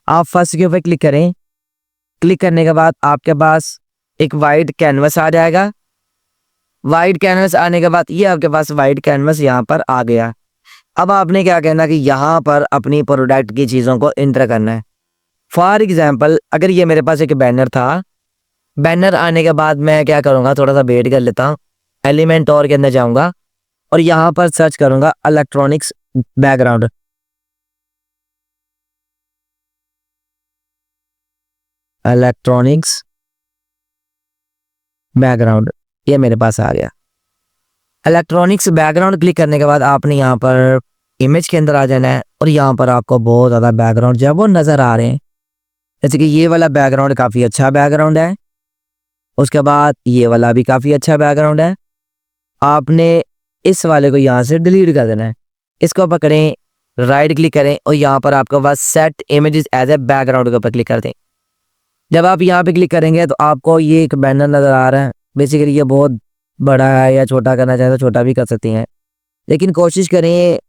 आप फर्स्ट के ऊपर क्लिक करें। क्लिक करने के बाद आपके पास एक वाइट कैनवस आ जाएगा। वाइट कैनवस आने के बाद ये आपके पास वाइट कैनवस यहाँ पर आ गया। अब आपने क्या करना कि यहाँ पर अपनी प्रोडक्ट की चीज़ों को इंटर करना है। फॉर एग्जांपल अगर ये मेरे पास एक बैनर था, बैनर आने के बाद मैं क्या करूँगा, थोड़ा सा वेट कर लेता हूँ, एलिमेंट और के अंदर जाऊँगा और यहाँ पर सर्च करूँगा इलेक्ट्रॉनिक्स बैकग्राउंड। इलेक्ट्रॉनिक्स बैकग्राउंड, ये मेरे पास आ गया। इलेक्ट्रॉनिक्स बैकग्राउंड क्लिक करने के बाद आपने यहाँ पर इमेज के अंदर आ जाना है और यहाँ पर आपको बहुत ज़्यादा बैकग्राउंड जो है वो नज़र आ रहे हैं। जैसे कि ये वाला बैकग्राउंड काफ़ी अच्छा बैकग्राउंड है, उसके बाद ये वाला भी काफ़ी अच्छा बैकग्राउंड है। आपने इस वाले को यहाँ से डिलीट कर देना है। इसको पकड़ें, राइट क्लिक करें और यहाँ पर आपके पास set images as a background के ऊपर क्लिक कर दें। जब आप यहाँ पे क्लिक करेंगे तो आपको ये एक बैनर नज़र आ रहा है। बेसिकली ये बहुत बड़ा है, या छोटा करना चाहें तो छोटा भी कर सकती हैं, लेकिन कोशिश करें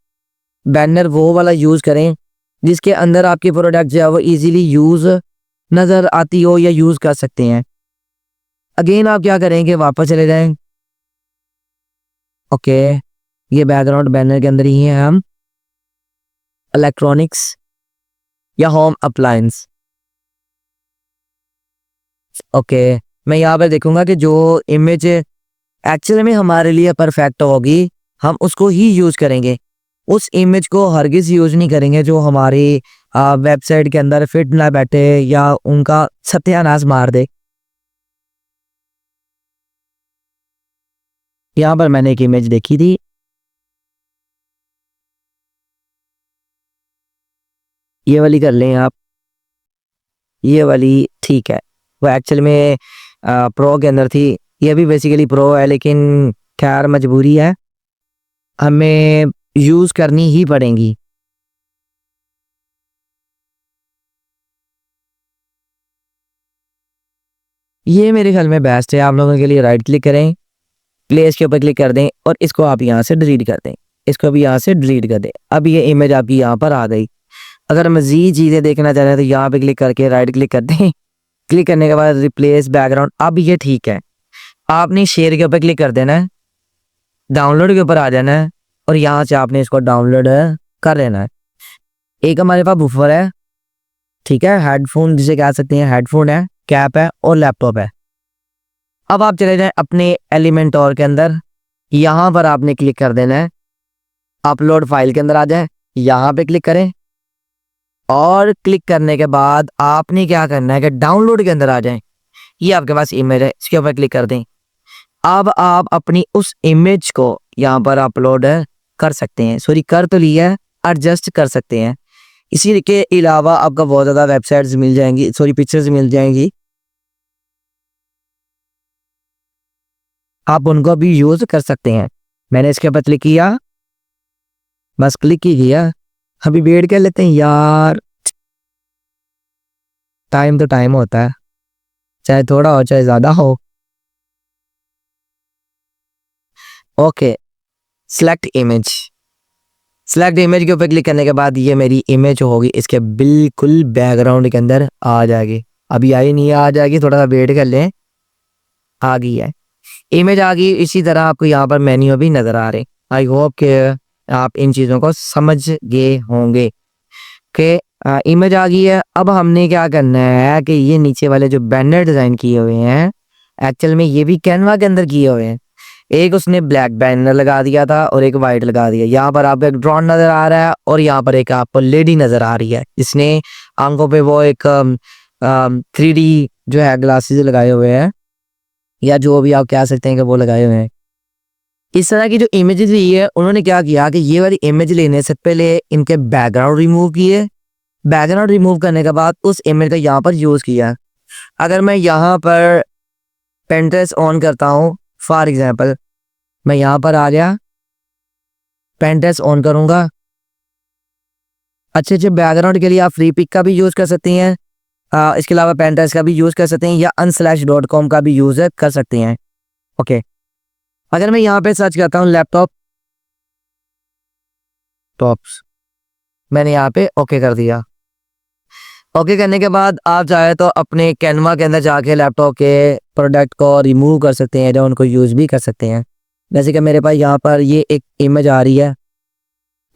बैनर वो वाला यूज़ करें जिसके अंदर आपकी प्रोडक्ट जो है वो ईजीली यूज़ नज़र आती हो या यूज़ कर सकते हैं। अगेन आप क्या करेंगे, वापस चले जाएं। ओके, ये बैकग्राउंड बैनर के अंदर ही है। हम इलेक्ट्रॉनिक्स या होम अप्लायंस, ओके, मैं यहाँ पर देखूंगा कि जो इमेज एक्चुअली में हमारे लिए परफेक्ट होगी हम उसको ही यूज़ करेंगे। उस इमेज को हरगिज़ यूज़ नहीं करेंगे जो हमारी वेबसाइट के अंदर फिट ना बैठे या उनका सत्यानाश मार दे। यहाँ पर मैंने एक इमेज देखी थी, ये वाली कर लें आप, ये वाली ठीक है। वो एक्चुअल में प्रो के अंदर थी, ये भी बेसिकली प्रो है, लेकिन खैर मजबूरी है, हमें यूज़ करनी ही पड़ेंगी। ये मेरे ख्याल में बेस्ट है। आप लोगों के लिए राइट क्लिक करें, प्लेस के ऊपर क्लिक कर दें और इसको आप यहाँ से डिलीट कर दें। इसको भी यहाँ से डिलीट कर दें। अब ये इमेज आपकी यहाँ पर आ गई। अगर मज़ीद चीज़ें देखना चाह रहे हैं तो यहाँ पे क्लिक करके राइट क्लिक कर दें। क्लिक करने के बाद रिप्लेस बैकग्राउंड, अब ये ठीक है। आपने शेयर के ऊपर क्लिक कर देना है, डाउनलोड के ऊपर आ जाना है और यहाँ से आपने इसको डाउनलोड कर लेना है। एक हमारे पास बुफर है, ठीक है, हेडफोन जिसे कह सकते हैं, हेडफोन है, कैप है और लैपटॉप है। अब आप चले जाएं अपने एलिमेंट और के अंदर, यहाँ पर आपने क्लिक कर देना है, अपलोड फाइल के अंदर आ जाए, यहाँ पे क्लिक करें और क्लिक करने के बाद आपने क्या करना है कि डाउनलोड के अंदर आ जाएं। ये आपके पास इमेज है, इसके ऊपर क्लिक कर दें। अब आप अपनी उस इमेज को यहाँ पर अपलोड कर सकते हैं, सॉरी कर तो लिया है, एडजस्ट कर सकते हैं। इसी के अलावा आपको बहुत ज़्यादा वेबसाइट्स मिल जाएंगी, सॉरी पिक्चर्स मिल जाएंगी, आप उनको भी यूज़ कर सकते हैं। मैंने इसके ऊपर क्लिक किया, बस क्लिक ही किया। अभी वेट कर लेते हैं यार, टाइम तो टाइम होता है, चाहे थोड़ा हो चाहे ज़्यादा हो। Okay, select image, select image के ऊपर क्लिक करने के बाद ये मेरी इमेज होगी इसके बिल्कुल बैकग्राउंड के अंदर आ जाएगी। अभी आई नहीं है, आ जाएगी, थोड़ा सा वेट कर लें। आ गई है, इमेज आ गई। इसी तरह आपको यहाँ पर मेन्यू भी नज़र आ रहे। आई होप कि आप इन चीज़ों को समझ गए होंगे कि इमेज आ गई है। अब हमने क्या करना है कि ये नीचे वाले जो बैनर डिज़ाइन किए हुए हैं एक्चुअल में ये भी कैनवा के अंदर किए हुए हैं। एक उसने ब्लैक बैनर लगा दिया था और एक वाइट लगा दिया। यहाँ पर आपको एक ड्रोन नज़र आ रहा है और यहाँ पर एक आपको लेडी नज़र आ रही है जिसने आंखों पे वो एक 3D जो है ग्लासेस लगाए हुए हैं, या जो भी आप कह सकते हैं कि वो लगाए हुए हैं। इस तरह की जो इमेजेस हुई है उन्होंने क्या किया कि ये वाली इमेज लेने से पहले इनके बैकग्राउंड रिमूव किए। बैकग्राउंड रिमूव करने के बाद उस इमेज का यहाँ पर यूज़ किया। अगर मैं यहाँ पर Pinterest ऑन करता हूँ फॉर एग्जांपल, मैं यहाँ पर आ गया, Pinterest ऑन करूँगा। अच्छे बैकग्राउंड के लिए आप फ्री पिक का भी यूज़ कर सकती हैं, इसके अलावा Pinterest का भी यूज़ कर सकते हैं, या unsplash.com का भी यूज़ कर सकते हैं। ओके, अगर मैं यहाँ पे सर्च करता हूँ लैपटॉप टॉप्स, मैंने यहाँ पे ओके कर दिया। ओके करने के बाद आप चाहे तो अपने कैनवा के अंदर जाके लैपटॉप के प्रोडक्ट को रिमूव कर सकते हैं या उनको यूज़ भी कर सकते हैं। जैसे कि मेरे पास यहाँ पर ये एक इमेज आ रही है,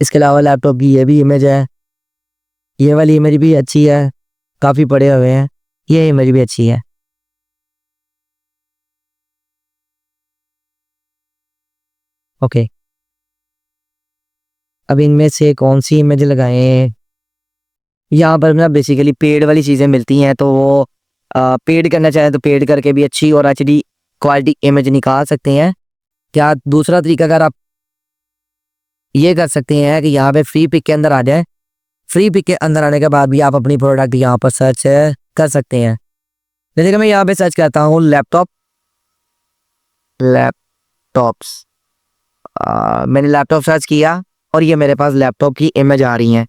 इसके अलावा लैपटॉप की ये भी इमेज है, ये वाली इमेज भी अच्छी है, काफ़ी पड़े हुए हैं, ये इमेज भी अच्छी है। ओके, अब इनमें से कौन सी इमेज लगाएं? यहाँ पर ना बेसिकली पेड वाली चीज़ें मिलती हैं, तो वो पेड करना चाहें तो पेड करके भी अच्छी और HD क्वालिटी इमेज निकाल सकते हैं। क्या दूसरा तरीका अगर आप ये कर सकते हैं कि यहाँ पे फ्री पिक के अंदर आ जाए, फ्री पिक के अंदर आने के बाद भी आप अपनी प्रोडक्ट यहाँ पर सर्च कर सकते हैं। जैसे कि मैं यहाँ पे सर्च करता हूँ लैपटॉप्स, मैंने लैपटॉप सर्च किया और ये मेरे पास लैपटॉप की इमेज आ रही हैं।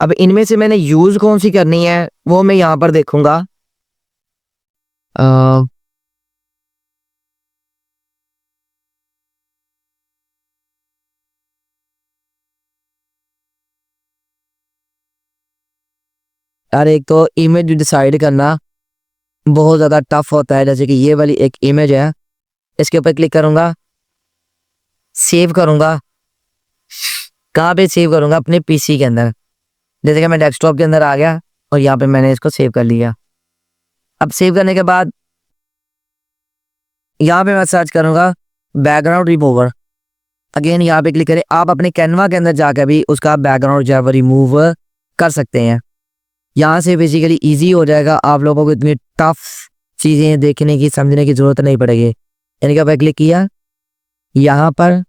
अब इनमें से मैंने यूज़ कौन सी करनी है वो मैं यहाँ पर देखूंगा। यार एक तो इमेज डिसाइड करना बहुत ज़्यादा टफ होता है। जैसे कि ये वाली एक इमेज है, इसके ऊपर क्लिक करूँगा, सेव करूँगा। कहाँ पे सेव करूँगा? अपने PC के अंदर। जैसे कि मैं डेस्कटॉप के अंदर आ गया और यहाँ पे मैंने इसको सेव कर लिया। अब सेव करने के बाद यहाँ पे मैं सर्च करूँगा बैकग्राउंड रिमूवर। अगेन यहाँ पे क्लिक करें। आप अपने कैनवा के अंदर जाकर भी उसका बैकग्राउंड जो है वो रिमूव कर सकते हैं। यहाँ से बेसिकली इजी हो जाएगा, आप लोगों को इतनी टफ चीज़ें देखने की समझने की ज़रूरत नहीं पड़ेगी। यानी कि मैं क्लिक किया यहाँ पर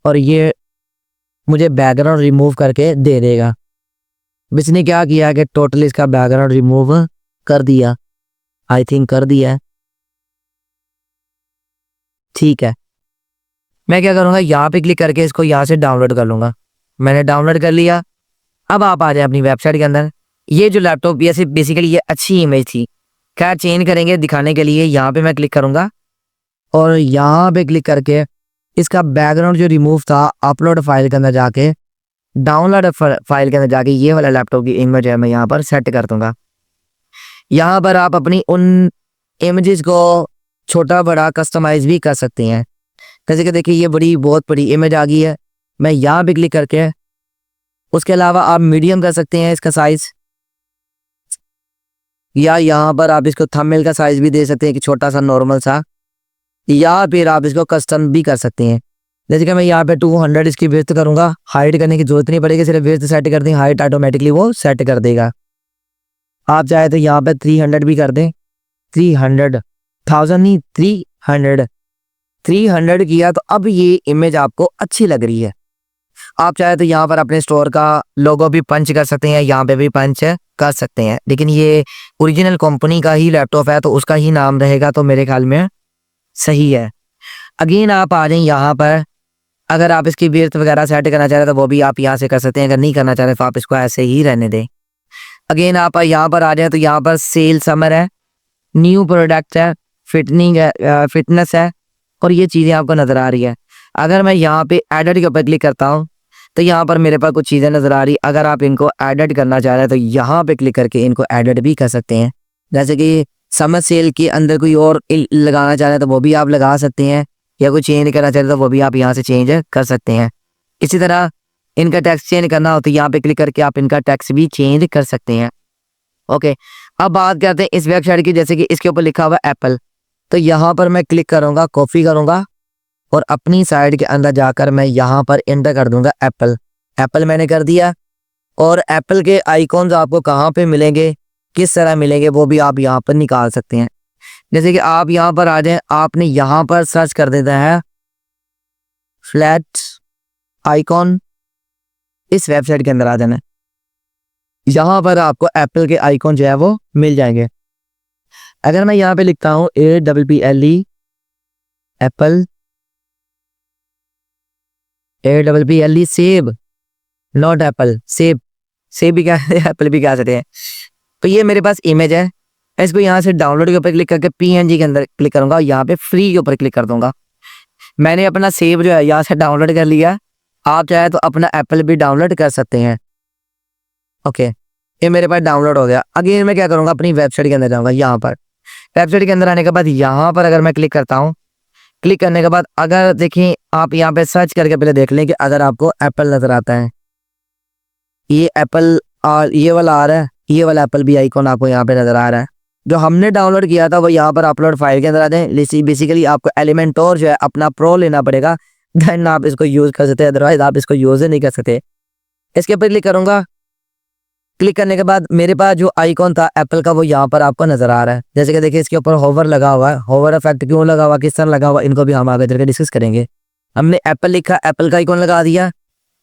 और ये मुझे बैकग्राउंड रिमूव करके दे देगा। इसने क्या किया कि टोटली इसका बैकग्राउंड रिमूव कर दिया, आई थिंक कर दिया है। ठीक है, मैं क्या करूँगा, यहाँ पे क्लिक करके इसको यहाँ से डाउनलोड कर लूँगा। मैंने डाउनलोड कर लिया। अब आप आ जाए अपनी वेबसाइट के अंदर। ये जो लैपटॉप ये सिर्फ बेसिकली ये अच्छी इमेज थी, क्या चेंज करेंगे दिखाने के लिए। यहाँ पे मैं क्लिक करूँगा और यहाँ पे क्लिक करके इसका बैकग्राउंड जो रिमूव था अपलोड फाइल के अंदर जाके, डाउनलोड फाइल के अंदर जाके ये वाला लैपटॉप की इमेज है मैं यहाँ पर सेट कर दूँगा। यहाँ पर आप अपनी उन इमेजेस को छोटा बड़ा कस्टमाइज भी कर सकते हैं। जैसे कि देखिए ये बहुत बड़ी इमेज आ गई है, मैं यहाँ पे क्लिक करके उसके अलावा आप मीडियम कर सकते हैं इसका साइज, या यहाँ पर आप इसको थंबनेल का साइज भी दे सकते हैं कि छोटा सा नॉर्मल सा, या फिर आप इसको कस्टम भी कर सकते हैं। जैसे कि मैं यहाँ पे 200 इसकी विड्थ करूँगा, हाइट करने की जरूरत नहीं पड़ेगी, सिर्फ विड्थ सेट कर दें, हाइट ऑटोमेटिकली वो सेट कर देगा। आप चाहे तो यहाँ पे 300 भी कर दें, 300,000 नहीं 300 किया तो अब ये इमेज आपको अच्छी लग रही है। आप चाहे तो यहाँ पर अपने स्टोर का लोगो भी पंच कर सकते हैं, यहाँ पे भी पंच कर सकते हैं, लेकिन ये ओरिजिनल कंपनी का ही लैपटॉप है तो उसका ही नाम रहेगा, तो मेरे ख्याल में सही है। अगेन आप आ जाएं यहाँ पर, अगर आप इसकी विड्थ वगैरह सेट करना चाह रहे हैं तो वो भी आप यहाँ से कर सकते हैं, अगर नहीं करना चाह रहे तो आप इसको ऐसे ही रहने दें। अगेन आप यहाँ पर आ जाए तो यहाँ पर सेल समर है, न्यू प्रोडक्ट है, फिटनेस है, और ये चीज़ें आपको नज़र आ रही है। अगर मैं यहाँ पे एडिट के ऊपर क्लिक करता हूँ तो यहाँ पर मेरे पास कुछ चीज़ें नज़र आ रही, अगर आप इनको एडिट करना चाह रहे हैं तो यहाँ पे क्लिक करके इनको एडिट भी कर सकते हैं। जैसे कि समर सेल के अंदर कोई और लगाना चाह रहे हैं तो वो भी आप लगा सकते हैं, या कोई चेंज करना चाह रहे हैं तो वो भी आप यहाँ से चेंज कर सकते हैं। इसी तरह इनका टैक्स चेंज करना हो तो यहाँ पे क्लिक करके आप इनका टैक्स भी चेंज कर सकते हैं। ओके, अब बात करते हैं इस वेबसाइट की। जैसे कि इसके ऊपर लिखा हुआ एप्पल, तो यहाँ पर मैं क्लिक करूँगा, कॉपी करूँगा और अपनी साइड के अंदर जाकर मैं यहाँ पर एंटर कर दूंगा एप्पल। एप्पल मैंने कर दिया। और एप्पल के आइकॉन्स आपको कहाँ पे मिलेंगे, किस तरह मिलेंगे, वो भी आप यहाँ पर निकाल सकते हैं। जैसे कि आप यहाँ पर आ जाएं, आपने यहाँ पर सर्च कर देता है फ्लैट आइकॉन, इस वेबसाइट के अंदर आ जाना है। यहाँ पर आपको एप्पल के आइकॉन जो है वो मिल जाएंगे। अगर मैं यहाँ पे लिखता हूँ APPLE एप्पल, APPLE सेब, नॉट एप्पल, सेब, सेब भी क्या एप्पल भी क्या सकते हैं। तो ये मेरे पास इमेज है, इसको यहाँ से डाउनलोड के ऊपर क्लिक करके PNG के अंदर क्लिक करूंगा, यहाँ पे फ्री के ऊपर क्लिक कर दूंगा। मैंने अपना सेब जो है यहाँ से डाउनलोड कर लिया। आप चाहे तो अपना एप्पल भी डाउनलोड कर सकते हैं। ओके, ये मेरे पास डाउनलोड हो गया। अगेन मैं क्या करूँगा, अपनी वेबसाइट के अंदर जाऊँगा। यहाँ पर वेबसाइट के अंदर आने के बाद यहाँ पर अगर मैं क्लिक करता हूँ, क्लिक करने के बाद अगर देखें, आप यहाँ पे सर्च करके पहले देख लें कि अगर आपको एप्पल नज़र आता है, ये एप्पल और ये वाला आ रहा है, ये वाला एप्पल भी आइकॉन आपको यहाँ पे नज़र आ रहा है। जो हमने डाउनलोड किया था वो यहाँ पर अपलोड फाइल के अंदर आते हैं। बेसिकली आपको एलिमेंटोर जो है अपना प्रो लेना पड़ेगा, देन आप इसको यूज़ कर सकते हैं, अदरवाइज आप इसको यूज़ ही नहीं कर सकते। इसके ऊपर क्लिक करूँगा। क्लिक करने के बाद मेरे पास जो आइकॉन था एप्पल का वो यहाँ पर आपको नज़र आ रहा है। जैसे कि देखिए इसके ऊपर होवर लगा हुआ है। होवर इफेक्ट क्यों लगा हुआ, किस तरह लगा हुआ, इनको भी हम आगे चल के डिस्कस करेंगे। हमने एप्पल लिखा, एप्पल का आइकॉन लगा दिया।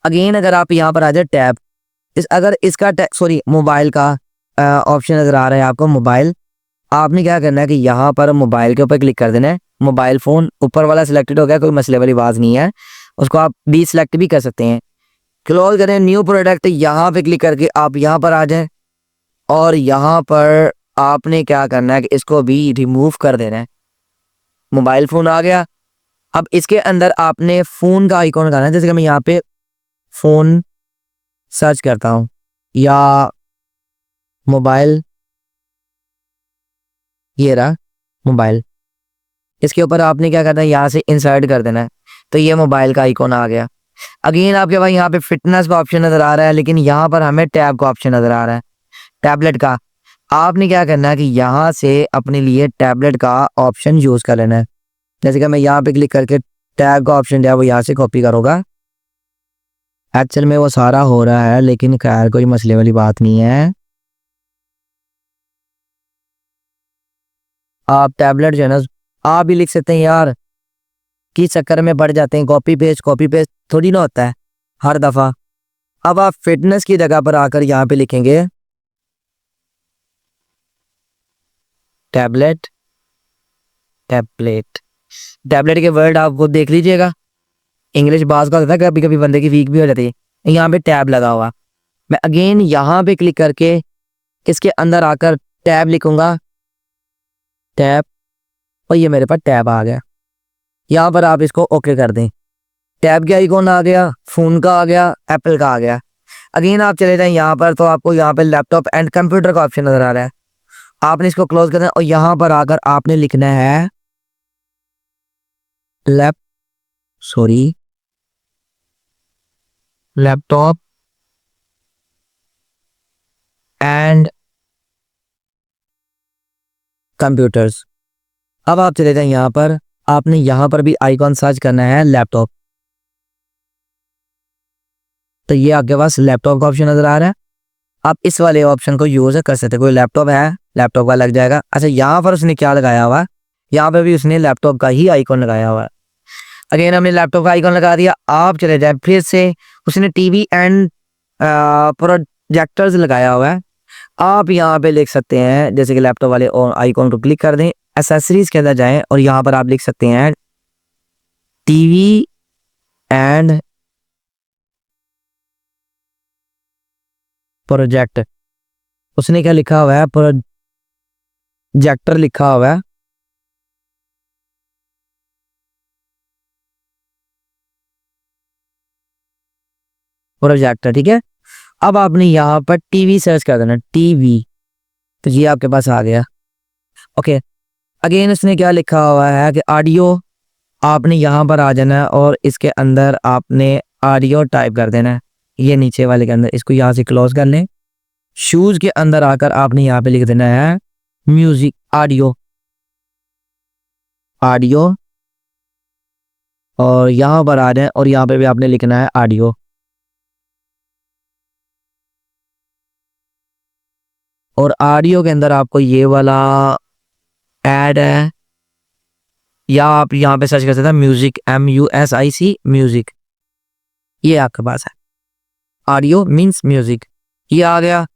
अगेन अगर आप यहाँ पर आ जाए टैब, अगर इसका सॉरी मोबाइल का ऑप्शन नज़र आ रहा है आपको, मोबाइल, आपने क्या करना है कि यहाँ पर मोबाइल के ऊपर क्लिक कर देना है। मोबाइल फ़ोन ऊपर वाला सिलेक्टेड हो गया, कोई मसले वाली बात नहीं है, उसको आप भी सिलेक्ट भी कर सकते हैं। क्लोज करें, न्यू प्रोडक्ट, यहाँ पे क्लिक करके आप यहाँ पर आ जाएं और यहाँ पर आपने क्या करना है कि इसको भी रिमूव कर देना है। मोबाइल फ़ोन आ गया। अब इसके अंदर आपने फ़ोन का आइकॉन लगाना है। जैसे कि मैं यहाँ पे फ़ोन सर्च करता हूँ या मोबाइल, ये रहा मोबाइल, इसके ऊपर आपने क्या करना है, यहाँ से इंसर्ट कर देना है। तो ये मोबाइल का आइकॉन आ गया। अगेन आपके पास यहाँ पे फिटनेस का ऑप्शन नज़र आ रहा है, लेकिन यहाँ पर हमें टैब का ऑप्शन नज़र आ रहा है, टैबलेट का। आपने क्या करना है कि यहाँ से अपने लिए टैबलेट का ऑप्शन यूज़ कर लेना है। जैसे कि मैं यहाँ पे क्लिक करके टैब का ऑप्शन जो है वो यहाँ से कॉपी करूँगा। एक्चुअल में वो सारा हो रहा है, लेकिन खैर कोई मसले वाली बात नहीं है। आप टैबलेट जो है ना, आप भी लिख सकते हैं यार, किस चक्कर में पड़ जाते हैं, कॉपी पेस्ट थोड़ी ना होता है हर दफ़ा। अब आप फिटनेस की जगह पर आकर यहाँ पे लिखेंगे टैबलेट, टैबलेट, टैबलेट के वर्ड आपको देख लीजिएगा। इंग्लिश बाज का होता है, कभी कभी बंदे की वीक भी हो जाती है। यहाँ पे टैब लगा हुआ, मैं अगेन यहाँ पे क्लिक करके इसके अंदर आकर टैब लिखूंगा, टैब, और ये मेरे पास टैब आ गया। यहाँ पर आप इसको ओके कर दें। टैब के आइकॉन आ गया, फ़ोन का आ गया, एप्पल का आ गया। अगेन आप चले जाएं यहाँ पर, तो आपको यहाँ पे लैपटॉप एंड कंप्यूटर का ऑप्शन नज़र आ रहा है। आपने इसको क्लोज करना है और यहाँ पर आकर आपने लिखना है लैपटॉप एंड कंप्यूटर्स। अब आप चले जाएं यहाँ पर, आपने यहाँ पर भी आइकॉन सर्च करना है लैपटॉप। तो ये आपके पास लैपटॉप का ऑप्शन नज़र आ रहा है। आप इस वाले ऑप्शन को यूज़ कर सकते हैं। कोई लैपटॉप है, लैपटॉप का लग जाएगा। अच्छा, यहाँ पर उसने क्या लगाया हुआ है, यहाँ पे भी उसने लैपटॉप का ही आइकॉन लगाया हुआ है। अगेन हमने लैपटॉप का आइकॉन लगा दिया। आप चले जाए फिर से, उसने टीवी एंड प्रोजेक्टर्स लगाया हुआ है। आप यहाँ पे लिख सकते हैं, जैसे कि लैपटॉप वाले आइकॉन को क्लिक कर दें, एसेसरीज के अंदर जाएं और यहाँ पर आप लिख सकते हैं टीवी एंड प्रोजेक्ट। उसने क्या लिखा हुआ है, प्रोजेक्टर लिखा हुआ है। प्रोजेक्टर, ठीक है। अब आपने यहाँ पर टीवी सर्च कर देना, टीवी, तो ये आपके पास आ गया। ओके, अगेन इसने क्या लिखा हुआ है कि ऑडियो, आपने यहाँ पर आ जाना है और इसके अंदर आपने ऑडियो टाइप कर देना है, ये नीचे वाले के अंदर। इसको यहाँ से क्लोज कर लें। शूज के अंदर आकर आपने यहाँ पे लिख देना है म्यूजिक, ऑडियो, ऑडियो, और यहाँ पर आ जाए और यहाँ पे भी आपने लिखना है ऑडियो। और ऑडियो के अंदर आपको ये वाला ऐड है, या आप यहाँ पे सर्च कर सकते हैं म्यूजिक, MUSIC, म्यूजिक, ये आपके पास है। ऑडियो मीन्स म्यूजिक, ये आ गया।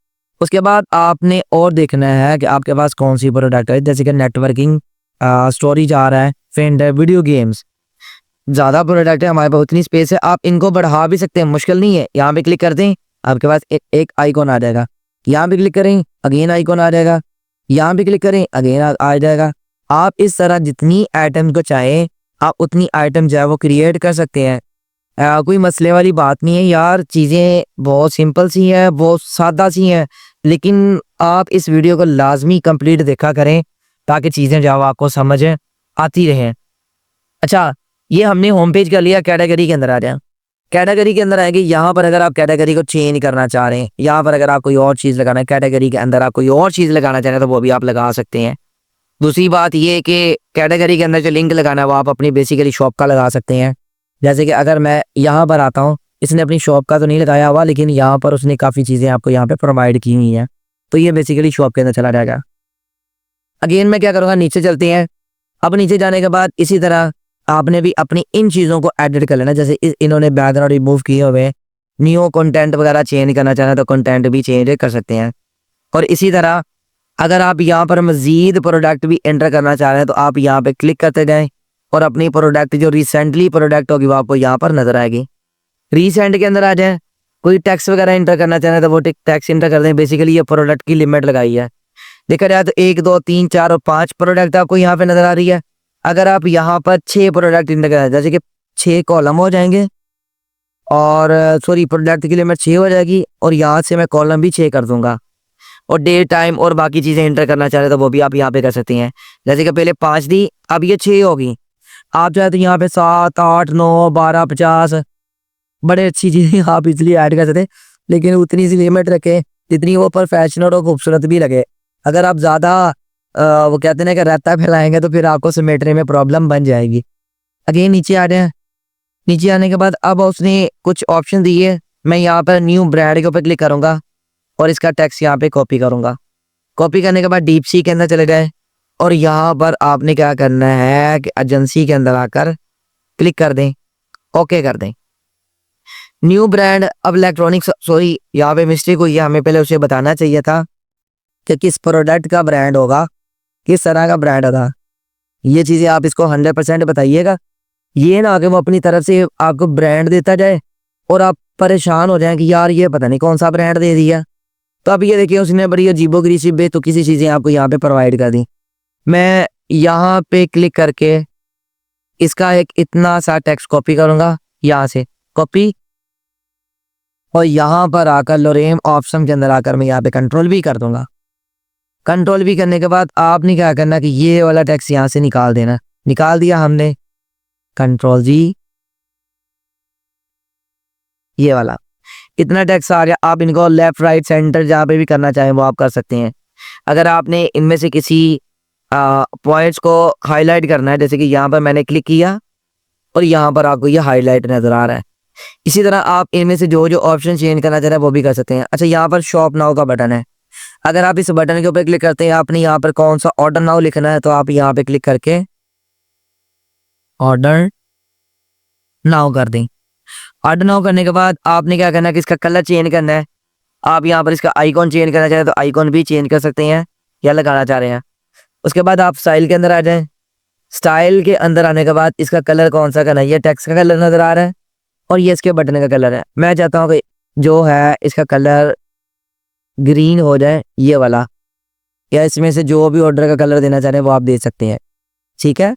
उसके बाद आपने और देखना है कि आपके पास कौन सी प्रोडक्ट है, जैसे कि नेटवर्किंग, स्टोरेज आ रहा है, फेंडर, वीडियो गेम्स, ज़्यादा प्रोडक्ट है हमारे पास, उतनी स्पेस है, आप इनको बढ़ा भी सकते हैं, मुश्किल नहीं है। यहाँ पे क्लिक कर दें, आपके पास एक आइकॉन आ जाएगा। यहाँ पे क्लिक करें, अगेन आइकॉन आ जाएगा। यहाँ पे क्लिक करें, अगेन आ जाएगा। आप इस तरह जितनी आइटम को चाहें आप उतनी आइटम जो है वो क्रिएट कर सकते हैं। कोई मसले वाली बात नहीं है यार, चीज़ें बहुत सिंपल सी हैं, बहुत सादा सी हैं, लेकिन आप इस वीडियो को लाजमी कंप्लीट देखा करें ताकि चीज़ें जो आपको समझ आती रहें। अच्छा, ये हमने होम पेज कर लिया, कैटेगरी के अंदर आ जाए। कैटेगरी के अंदर आएगी, यहाँ पर अगर आप कैटेगरी को चेंज करना चाह रहे हैं, यहाँ पर अगर आप कोई और चीज़ लगाना है, कैटेगरी के अंदर आप कोई और चीज़ लगाना चाह रहे हैं तो वो भी आप लगा सकते हैं। दूसरी बात ये कि कैटेगरी के अंदर जो लिंक लगाना है वो आप अपनी बेसिकली शॉप का लगा सकते हैं। जैसे कि अगर मैं यहाँ पर आता हूँ, इसने अपनी शॉप का तो नहीं लगाया हुआ, लेकिन यहाँ पर उसने काफ़ी चीज़ें आपको यहाँ पे प्रोवाइड की हुई हैं, तो ये बेसिकली शॉप के अंदर चला जाएगा। अगेन मैं क्या करूँगा, नीचे चलते हैं। अब नीचे जाने के बाद इसी तरह आपने भी अपनी इन चीज़ों को एडिट कर लेना। जैसे इन्होंने बैकग्राउंड रिमूव किए हुए, न्यू कंटेंट वगैरह चेंज करना चाहना तो कंटेंट भी चेंज कर सकते हैं। और इसी तरह अगर आप यहाँ पर मज़ीद प्रोडक्ट भी एंटर करना चाह रहे हैं तो आप यहाँ पे क्लिक करते जाएं और अपनी प्रोडक्ट जो रिसेंटली प्रोडक्ट होगी वो आपको यहाँ पर नज़र आएगी। रिसेंट के अंदर आ जाएं, कोई टैक्स वगैरह एंटर करना चाह रहे हैं तो वो टैक्स एंटर कर दें। बेसिकली ये प्रोडक्ट की लिमिट लगाई है, देखा जाए तो 1, 2, 3, 4 और 5 प्रोडक्ट आपको यहाँ पे नज़र आ रही है। अगर आप यहाँ पर 6 प्रोडक्ट इंटर करें, जैसे कि 6 कॉलम हो जाएंगे, और सॉरी प्रोडक्ट की लिमिट 6 हो जाएगी, और यहाँ से मैं कॉलम भी 6 कर दूंगा। और डे टाइम और बाकी चीज़ें इंटर करना चाह रहे तो वो भी आप यहाँ पे कर सकते हैं। जैसे कि पहले 5 दी, अब ये 6 होगी। आप चाहे तो यहाँ पे 7, 8, 9, 12, 50 बड़े अच्छी चीज़ें आप इसलिए ऐड कर सकते हैं, लेकिन उतनी सी लिमिट रखें जितनी वो प्रोफेशनल और खूबसूरत भी लगे। अगर आप ज़्यादा वो कहते हैं कि रायता फैलाएंगे तो फिर आपको समेटने में प्रॉब्लम बन जाएगी। अगेन नीचे आ जाए, नीचे आने के बाद अब उसने कुछ ऑप्शन दिए। मैं यहाँ पर न्यू ब्रांड के ऊपर क्लिक करूँगा और इसका टेक्स्ट यहाँ पे कॉपी करूँगा। कॉपी करने के बाद डीप सी के अंदर चले गए और यहाँ पर आपने क्या करना है कि एजेंसी के अंदर आकर क्लिक कर दें, ओके कर दें। न्यू ब्रांड, अब इलेक्ट्रॉनिक्स, सॉरी यहाँ पे मिस्टेक हुई है, हमें पहले उसे बताना चाहिए था कि किस प्रोडक्ट का ब्रांड होगा, किस तरह का ब्रांड होगा। ये चीज़ें आप इसको 100% बताइएगा, ये ना कि वो अपनी तरफ से आपको ब्रांड देता जाए और आप परेशान हो जाएं कि यार ये पता नहीं कौन सा ब्रांड दे दिया। तो अब ये देखिए उसने बड़ी अजीबोगरीब बेतुकी चीज़ें आपको यहाँ पे प्रोवाइड कर दी। मैं यहाँ पे क्लिक करके इसका एक इतना सा टेक्स्ट कॉपी करूँगा, यहाँ से कॉपी, और यहाँ पर आकर लोरेम ऑप्शन के अंदर आकर मैं यहाँ पे कंट्रोल भी कर दूंगा। कंट्रोल भी करने के बाद आपने क्या करना कि ये वाला टेक्स्ट यहाँ से निकाल देना। निकाल दिया हमने, कंट्रोल जी, ये वाला इतना टेक्स्ट आ गया। आप इनको लेफ्ट राइट सेंटर जहाँ पे भी करना चाहें वो आप कर सकते हैं। अगर आपने इनमें से किसी पॉइंट्स को हाईलाइट करना है, जैसे कि यहाँ पर मैंने क्लिक किया और यहाँ पर आपको ये हाईलाइट नज़र आ रहा है, इसी तरह आप इनमें से जो जो ऑप्शन चेंज करना चाह रहे हैं वो भी कर सकते हैं। अच्छा, यहाँ पर शॉप नाउ का बटन है, अगर आप इस बटन के ऊपर क्लिक करते हैं, आपने यहाँ पर कौन सा ऑर्डर नाउ लिखना है तो आप यहाँ पे क्लिक करके ऑर्डर नाउ कर दें। ऑर्डर नाउ करने के बाद आपने क्या करना है कि इसका कलर चेंज करना है। आप यहाँ पर इसका आइकॉन चेंज करना चाह रहे हैं तो आइकॉन भी चेंज कर सकते हैं या लगाना चाह रहे हैं। उसके बाद आप स्टाइल के अंदर आ जाएं। स्टाइल के अंदर आने के बाद इसका कलर कौन सा करना है, ये टेक्स्ट का कलर नज़र आ रहा है और ये इसके बटन का कलर है। मैं चाहता हूँ कि जो है इसका कलर ग्रीन हो जाए, ये वाला, या इसमें से जो भी ऑर्डर का कलर देना चाह रहे हैं वो आप दे सकते हैं, ठीक है,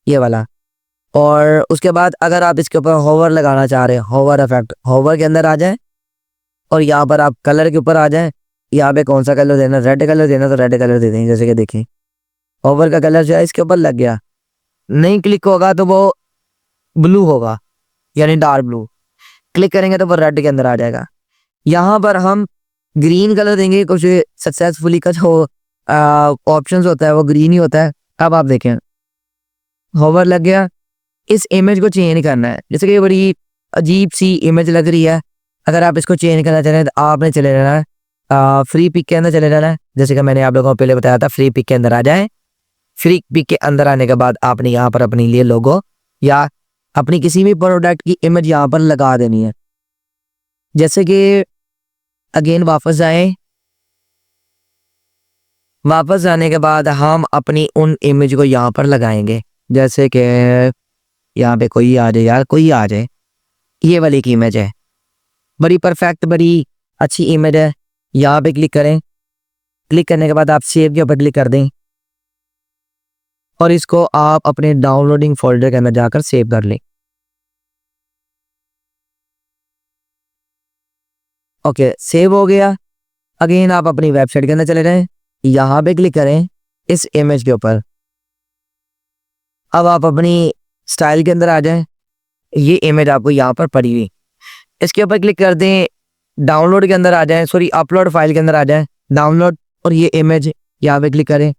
ये वाला। और उसके बाद अगर आप इसके ऊपर होवर लगाना चाह रहे हैं, होवर इफेक्ट, होवर के अंदर आ जाए और यहाँ पर आप कलर के ऊपर आ जाए। यहाँ पे कौन सा कलर देना, रेड कलर देना तो रेड कलर दे देंगे। जैसे कि देखें होवर का कलर जो है इसके ऊपर लग गया, नहीं क्लिक होगा तो वो ब्लू होगा, यानी डार्क ब्लू। क्लिक करेंगे तो वो रेड के अंदर आ जाएगा। यहाँ पर हम ग्रीन कलर देंगे, कुछ सक्सेसफुली का जो ऑप्शंस होता है वो ग्रीन ही होता है। अब आप देखें होवर लग गया। इस इमेज को चेंज करना है, जैसे कि बड़ी अजीब सी इमेज लग रही है। अगर आप इसको चेंज करना चाह रहे हैं तो आपने चले जाना है फ्री पिक के अंदर चले जाना है। जैसे कि मैंने आप लोगों को पहले बताया था, फ्री पिक के अंदर आ जाए। फ्री पिक के अंदर आने के बाद आपने यहाँ पर अपने लिए लोगो या अपनी किसी भी प्रोडक्ट की इमेज यहाँ पर लगा देनी है। जैसे कि अगेन वापस आए, वापस आने के बाद हम अपनी उन इमेज को यहाँ पर लगाएंगे। जैसे कि यहाँ पे कोई आ जाए यार, कोई आ जाए, ये वाली की इमेज है, बड़ी परफेक्ट, बड़ी अच्छी इमेज है। यहाँ पे क्लिक करें। क्लिक करने के बाद आप सेव के ऊपर क्लिक कर दें और इसको आप अपने डाउनलोडिंग फोल्डर के अंदर जाकर सेव कर लें। ओके, सेव हो गया। अगेन आप अपनी वेबसाइट के अंदर चले जाएं, यहाँ पे क्लिक करें इस इमेज के ऊपर। अब आप अपनी स्टाइल के अंदर आ जाएं। ये इमेज आपको यहाँ पर पड़ी हुई, इसके ऊपर क्लिक कर दें। डाउनलोड के अंदर आ जाएं, सॉरी अपलोड फाइल के अंदर आ जाएं, डाउनलोड, और ये इमेज यहाँ पे क्लिक करें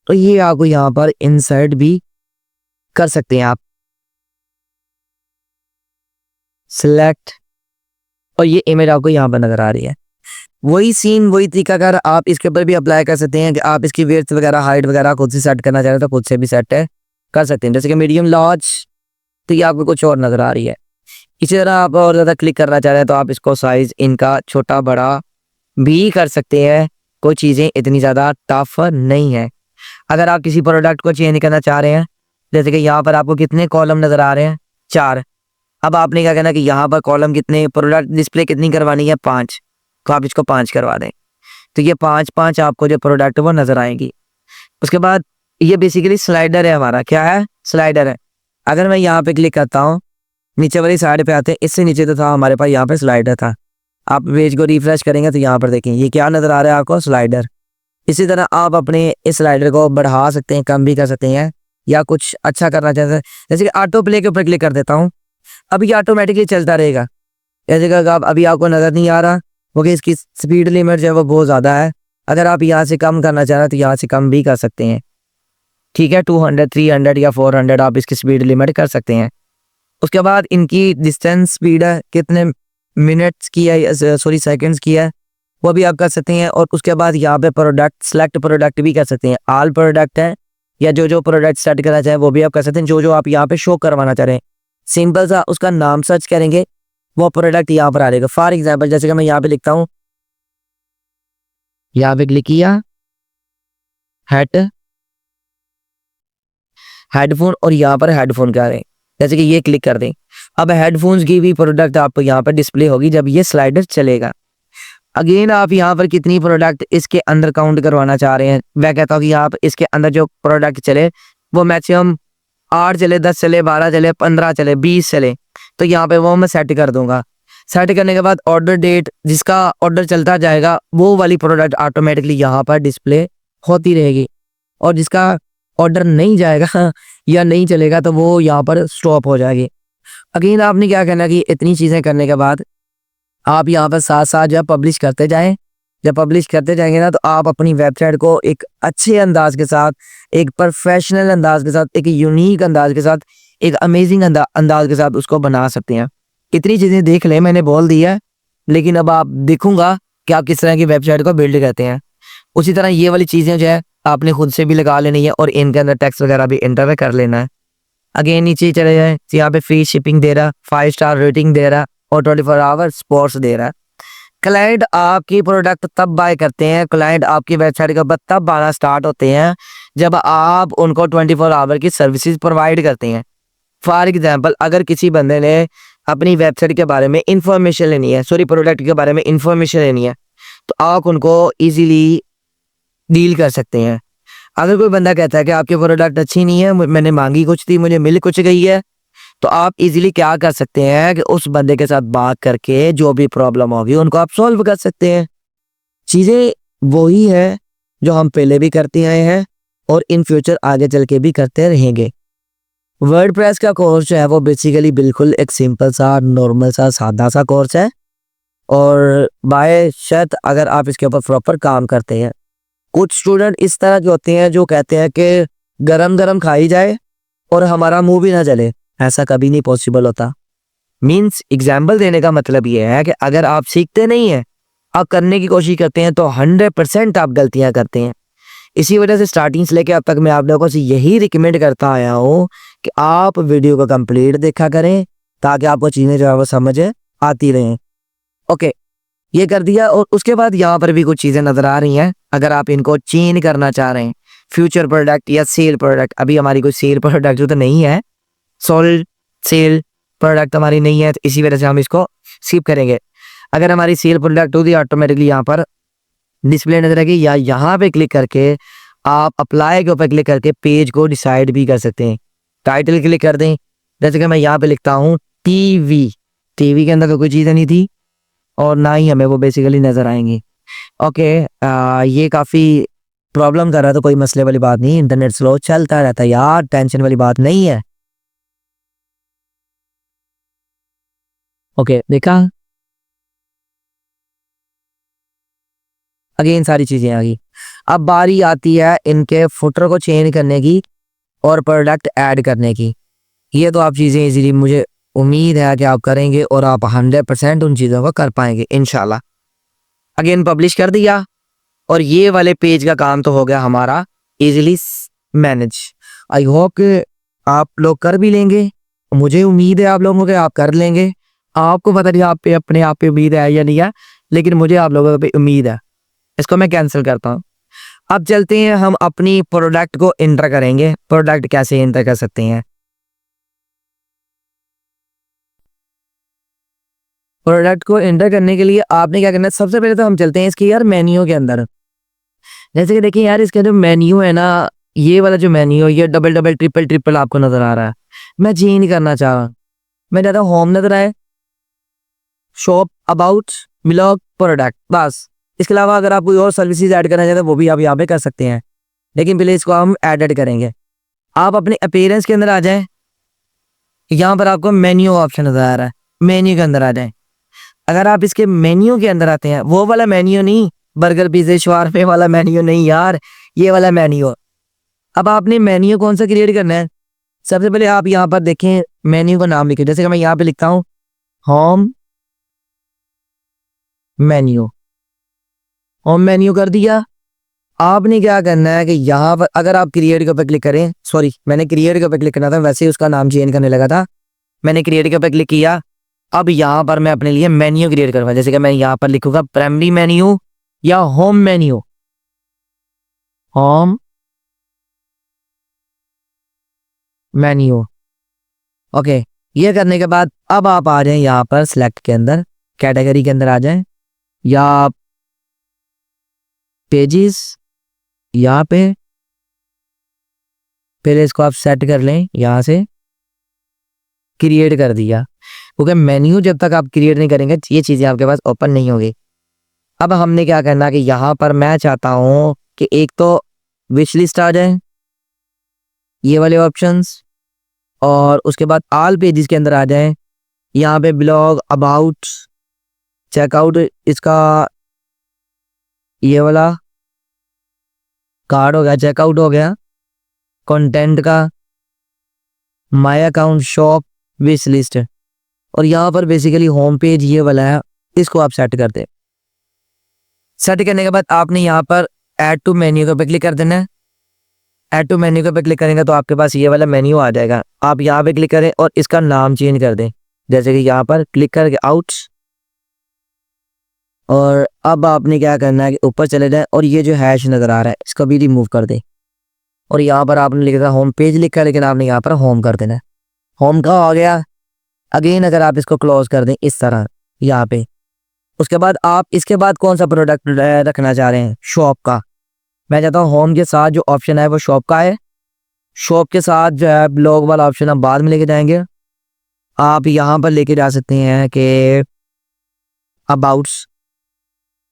तो ये आपको यहाँ पर इंसर्ट भी कर सकते हैं आप। सिलेक्ट, और ये इमेज आपको यहाँ पर नजर आ रही है। वही सीन, वही तरीका अगर आप इसके ऊपर भी अप्लाई कर सकते हैं कि आप इसकी विड्थ वगैरह, हाइट वगैरह खुद से सेट करना चाह रहे हैं तो खुद से भी सेट कर सकते हैं। जैसे कि मीडियम, लार्ज, तो ये आपको कुछ और नजर आ रही है। इसी तरह आप और ज़्यादा क्लिक करना चाह रहे हैं तो आप इसको साइज इनका छोटा बड़ा भी कर सकते हैं। कोई चीज़ें इतनी ज़्यादा टफ नहीं है। अगर आप किसी प्रोडक्ट को चेंज करना चाह रहे हैं, जैसे कि यहाँ पर आपको कितने कॉलम नज़र आ रहे हैं, 4। अब आपने क्या कहना कि यहाँ पर कॉलम कितने, प्रोडक्ट डिस्प्ले कितनी करवानी है, 5, तो आप इसको 5 करवा दें। तो ये 5 आपको जो प्रोडक्ट वो नज़र आएगी। उसके बाद ये बेसिकली स्लाइडर है हमारा, क्या है, स्लाइडर है। अगर मैं यहाँ पे क्लिक करता हूँ, नीचे वाली साइड पे आते हैं, इससे नीचे तो था हमारे पास यहाँ पे स्लाइडर था। आप पेज को रिफ्रेश करेंगे तो यहाँ पर देखें ये क्या नज़र आ रहा है आपको, स्लाइडर। इसी तरह आप अपने इस स्लाइडर को बढ़ा सकते हैं, कम भी कर सकते हैं, या कुछ अच्छा करना चाहते हैं। जैसे कि ऑटो प्ले के ऊपर क्लिक कर देता हूँ, अभी ऑटोमेटिकली चलता रहेगा। जैसे कि आप अभी आपको नज़र नहीं आ रहा क्योंकि इसकी स्पीड लिमिट जो है वो बहुत ज़्यादा है। अगर आप यहाँ से कम करना चाह रहे हैं तो यहाँ से कम भी कर सकते हैं, ठीक है। 200, 300 या 400 आप इसकी स्पीड लिमिट कर सकते हैं। उसके बाद इनकी डिस्टेंस स्पीड है, कितने मिनट्स की है, सॉरी सेकंड्स की है, वो भी आप कर सकते हैं। और उसके बाद यहाँ पे प्रोडक्ट, सेलेक्ट प्रोडक्ट भी कर सकते हैं। ऑल प्रोडक्ट है, या जो जो प्रोडक्ट सेट करना चाहें वो भी आप कर सकते हैं, जो जो आप यहाँ पे शो करवाना चाह रहे हैं। सिंपल सा उसका नाम सर्च करेंगे, वो प्रोडक्ट यहाँ पर आ जाएगा। फॉर एग्जाम्पल जैसे कि मैं यहाँ पे लिखता हूँ, यहाँ पे क्लिक किया, हेडफोन, और यहाँ पर हेडफोन का रहे हैं, जैसे कि ये क्लिक कर दें। अब हेडफोन्स की भी प्रोडक्ट आपको यहाँ पर डिस्प्ले होगी जब ये स्लाइडर चलेगा। अगेन आप यहाँ पर कितनी प्रोडक्ट इसके अंदर काउंट करवाना चाह रहे हैं, मैं कहता हूँ कि आप इसके अंदर जो प्रोडक्ट चले वो मैक्सिमम 8 चले, 10 चले, 12 चले, 15 चले, 20 चले, तो यहाँ पे वो मैं सेट कर दूंगा। सेट करने के बाद ऑर्डर डेट, जिसका ऑर्डर चलता जाएगा वो वाली प्रोडक्ट ऑटोमेटिकली यहाँ पर डिस्प्ले होती रहेगी, और जिसका ऑर्डर नहीं जाएगा या नहीं चलेगा तो वो यहाँ पर स्टॉप हो जाएगी। अगेन आपने क्या करना कि इतनी चीज़ें करने के बाद आप यहाँ पर साथ साथ जब पब्लिश करते जाएं, जब पब्लिश करते जाएंगे ना तो आप अपनी वेबसाइट को एक अच्छे अंदाज के साथ, एक प्रोफेशनल अंदाज के साथ, एक यूनिक अंदाज के साथ, एक अमेजिंग अंदाज के साथ उसको बना सकते हैं। इतनी चीज़ें देख लें, मैंने बोल दिया, लेकिन अब आप देखूंगा कि आप किस तरह की वेबसाइट को बिल्ड करते हैं। उसी तरह ये वाली चीज़ें जो है आपने खुद से भी लगा लेनी है और इनके अंदर टेक्स्ट वगैरह भी एंटर कर लेना है। अगेन नीचे चले जाए, यहाँ पे फ्री शिपिंग दे रहा, 5 स्टार रेटिंग दे रहा और 24 आवर स्पोर्ट्स दे रहा है। क्लाइंट आपकी प्रोडक्ट तब बाय करते हैं, क्लाइंट आपकी वेबसाइट के ऊपर तब आना स्टार्ट होते हैं जब आप उनको 24 आवर की सर्विसेज प्रोवाइड करते हैं। फॉर एग्जांपल अगर किसी बंदे ने अपनी वेबसाइट के बारे में इंफॉर्मेशन लेनी है, सॉरी प्रोडक्ट के बारे में इंफॉर्मेशन लेनी है, तो आप उनको इजीली डील कर सकते हैं। अगर कोई बंदा कहता है कि आपकी प्रोडक्ट अच्छी नहीं है, मैंने मांगी कुछ थी, मुझे मिल कुछ गई है, तो आप इजीली क्या कर सकते हैं कि उस बंदे के साथ बात करके जो भी प्रॉब्लम होगी उनको आप सॉल्व कर सकते हैं। चीज़ें वही है जो हम पहले भी करते आए हैं और इन फ्यूचर आगे चल के भी करते रहेंगे। वर्डप्रेस का कोर्स जो है वो बेसिकली बिल्कुल एक सिंपल सा, नॉर्मल सा, सादा सा कोर्स है और बाय शर्त अगर आप इसके ऊपर प्रॉपर काम करते हैं। कुछ स्टूडेंट इस तरह के होते हैं जो कहते हैं कि गरम गरम खाई जाए और हमारा मुंह भी ना जले, ऐसा कभी नहीं पॉसिबल होता। मीन्स एग्जाम्पल देने का मतलब ये है कि अगर आप सीखते नहीं हैं, आप करने की कोशिश करते हैं, तो 100% आप गलतियां करते हैं। इसी वजह से स्टार्टिंग से लेकर अब तक मैं आप लोगों से यही रिकमेंड करता आया हूँ कि आप वीडियो को कंप्लीट देखा करें ताकि आपको चीज़ें जो है वो समझ आती रहें। ओके, ये कर दिया और उसके बाद यहाँ पर भी कुछ चीज़ें नज़र आ रही हैं। अगर आप इनको चेंज करना चाह रहे हैं, फ्यूचर प्रोडक्ट या सेल प्रोडक्ट, अभी हमारी कोई सेल प्रोडक्ट जो तो नहीं है, सॉलिड सेल प्रोडक्ट हमारी नहीं है, तो इसी वजह से हम इसको स्किप करेंगे। अगर हमारी सेल प्रोडक्ट होती है, ऑटोमेटिकली यहाँ पर डिस्प्ले नजर आएगी या यहाँ पे क्लिक करके आप अप्लाई के ऊपर क्लिक करके पेज को डिसाइड भी कर सकते हैं। टाइटल क्लिक कर दें, जैसे कि मैं यहाँ पे लिखता हूँ टीवी, टीवी के अंदर तो कोई चीज़ें नहीं थी और ना ही हमें वो बेसिकली नजर आएंगी। ओके, ये काफ़ी प्रॉब्लम कर रहा था, कोई मसले वाली बात नहीं, इंटरनेट स्लो चलता रहता है यार, टेंशन वाली बात नहीं है। ओके, देखा, अगेन सारी चीज़ें आ गई। अब बारी आती है इनके फुटर को चेंज करने की और प्रोडक्ट ऐड करने की। ये तो आप चीज़ें इजीली, मुझे उम्मीद है कि आप करेंगे और आप 100% उन चीज़ों को कर पाएंगे इंशाल्लाह। अगेन पब्लिश कर दिया और ये वाले पेज का काम तो हो गया हमारा इजीली मैनेज। आई होप कि आप लोग कर भी लेंगे, मुझे उम्मीद है आप लोगों के आप कर लेंगे। आपको पता नहीं आप पे अपने आप पे उम्मीद है या नहीं है, लेकिन मुझे आप लोगों पे उम्मीद है। इसको मैं कैंसिल करता हूँ। अब चलते हैं, हम अपनी प्रोडक्ट को एंटर करेंगे। प्रोडक्ट कैसे एंटर कर सकते हैं? प्रोडक्ट को एंटर करने के लिए आपने क्या करना है, सबसे पहले तो हम चलते हैं इसके यार मेन्यू के अंदर। जैसे कि देखिए यार, इसका जो मेन्यू है ना, ये वाला जो मेन्यू है, ये डबल डबल ट्रिपल ट्रिपल आपको नजर आ रहा है। मैं चेंज करना चाह रहा हूँ, मैं ज़्यादा होम नजर आए, शॉप, अबाउट, ब्लॉग, प्रोडक्ट, बस। इसके अलावा अगर आप कोई और सर्विसेज ऐड करना चाहते हैं वो भी आप यहाँ पे कर सकते हैं, लेकिन पहले इसको हम एडेड करेंगे। आप अपने अपीयरेंस के अंदर आ जाएं, यहाँ पर आपको मेन्यू ऑप्शन नजर आ रहा है, मेन्यू के अंदर आ जाएं। अगर आप इसके मेन्यू के अंदर आते हैं, वो वाला मेन्यू नहीं, बर्गर पिज़्ज़ा शवारमे वाला मेन्यू नहीं यार, ये वाला मेन्यू। अब आपने मेन्यू कौन सा क्रिएट करना है? सबसे पहले आप यहाँ पर देखें, मेन्यू का नाम लिखिए। जैसे कि मैं यहाँ पे लिखता हूँ होम मेन्यू, होम मेन्यू कर दिया। आपने क्या करना है कि यहाँ पर अगर आप क्रिएट के ऊपर क्लिक करें, सॉरी मैंने क्रिएट के ऊपर क्लिक करना था, वैसे ही उसका नाम चेंज करने लगा था, मैंने क्रिएट के ऊपर क्लिक किया। अब यहाँ पर मैं अपने लिए मेन्यू क्रिएट करूँगा। जैसे कि मैं यहाँ पर लिखूंगा प्राइमरी मेन्यू या home menu, home menu. Okay, ये करने के बाद अब आप आ जाएं यहाँ पर सिलेक्ट के अंदर, कैटेगरी के अंदर आ जाएं या पेजेस, यहाँ पे पहले इसको आप सेट कर लें, यहाँ से क्रिएट कर दिया, क्योंकि मेन्यू जब तक आप क्रिएट नहीं करेंगे ये चीज़ें आपके पास ओपन नहीं होगी। अब हमने क्या करना कि यहाँ पर मैं चाहता हूँ कि एक तो विश लिस्ट आ जाए, ये वाले ऑप्शंस, और उसके बाद ऑल पेजेस के अंदर आ जाए। यहाँ पे ब्लॉग, अबाउट, चेकआउट, इसका ये वाला कार्ड हो गया, चेकआउट हो गया, कंटेंट का, my account, shop, wish list, और यहाँ पर बेसिकली होम पेज ये वाला है, इसको आप सेट कर दें। सेट करने के बाद आपने यहाँ पर ऐड टू मेन्यू के ऊपर क्लिक कर देना है। ऐड टू मेन्यू के ऊपर क्लिक करेंगे तो आपके पास ये वाला मेन्यू आ जाएगा। आप यहाँ पे क्लिक करें और इसका नाम चेंज कर दें, जैसे कि यहाँ पर क्लिक करके आउट, और अब आपने क्या करना है कि ऊपर चले जाए और ये जो हैश नज़र आ रहा है इसको भी रिमूव कर दें, और यहाँ पर आपने लिखा था होम पेज लिखा, लेकिन आपने यहाँ पर होम कर देना है। होम का हो गया। अगेन अगर आप इसको क्लोज कर दें इस तरह यहाँ पे, उसके बाद आप इसके बाद कौन सा प्रोडक्ट रखना चाह रहे हैं, शॉप का, मैं चाहता हूँ होम के साथ जो ऑप्शन है वो शॉप का है, शॉप के साथ जो है ब्लॉग वाला ऑप्शन हम बाद में लेके जाएंगे। आप यहाँ पर लेके जा सकते हैं कि अबाउट्स,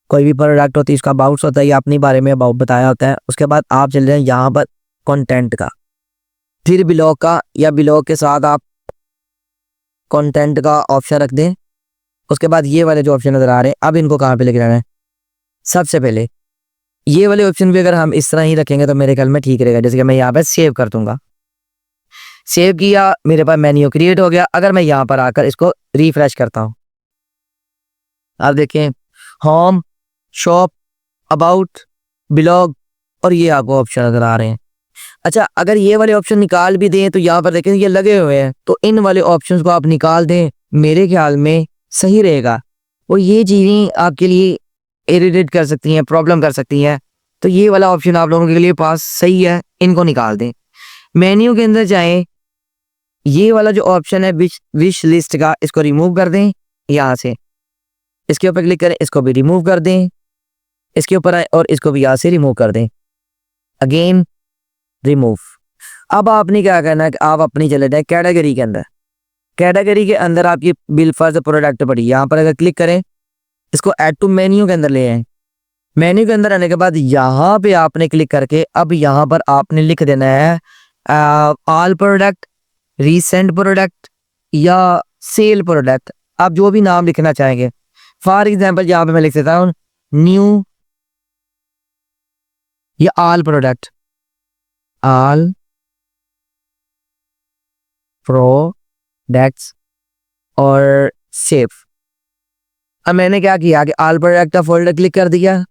कोई भी प्रोडक्ट होती है इसका अबाउट्स होता है, या अपने बारे में अबाउट बताया होता है। उसके बाद आप चल जाए यहाँ पर कंटेंट का, फिर ब्लॉग का, या ब्लॉग के साथ आप कंटेंट का ऑप्शन रख दें। उसके बाद ये वाले जो ऑप्शन नजर आ रहे हैं, अब इनको कहाँ पे लेके जाना है? सबसे पहले ये वाले ऑप्शन भी अगर हम इस तरह ही रखेंगे तो मेरे ख्याल में ठीक रहेगा। जैसे कि मैं यहाँ पे सेव कर दूंगा, सेव किया, मेरे पास मेन्यू क्रिएट हो गया। अगर मैं यहाँ पर आकर इसको रिफ्रेश करता हूँ, आप देखें होम, शॉप, अबाउट, ब्लॉग, और ये आपको ऑप्शन नजर आ रहे हैं। अच्छा, अगर ये वाले ऑप्शन निकाल भी दें तो यहाँ पर देखें ये लगे हुए हैं, तो इन वाले ऑप्शंस को आप निकाल दें, मेरे ख्याल में सही रहेगा। और ये चीज़ें आपके लिए इरिटेट कर सकती हैं, प्रॉब्लम कर सकती हैं, तो ये वाला ऑप्शन आप लोगों के लिए पास सही है, इनको निकाल दें। मेन्यू के अंदर जाएं, ये वाला जो ऑप्शन है विश लिस्ट का, इसको रिमूव कर दें यहाँ से, इसके ऊपर क्लिक करें, इसको भी रिमूव कर दें, इसके ऊपर आए और इसको भी यहाँ से रिमूव कर दें, अगेन रिमूव। अब आपने क्या करना है कि आप अपनी चले जाए कैटेगरी के अंदर। कैटेगरी के अंदर आपकी बिल फर्ज प्रोडक्ट पड़ी, यहाँ पर अगर क्लिक करें, इसको ऐड टू मेन्यू के अंदर ले आए। मेन्यू के अंदर आने के बाद यहाँ पे आपने क्लिक करके अब यहाँ पर आपने लिख देना है ऑल प्रोडक्ट, रीसेंट प्रोडक्ट, या सेल प्रोडक्ट, आप जो भी नाम लिखना चाहेंगे। फॉर एग्जाम्पल यहाँ पे मैं लिख देता हूँ न्यू या ऑल प्रोडक्ट, ऑल प्रोडक्ट्स और सेव। अब मैंने क्या किया कि ऑल प्रोडक्ट का फोल्डर क्लिक कर दिया,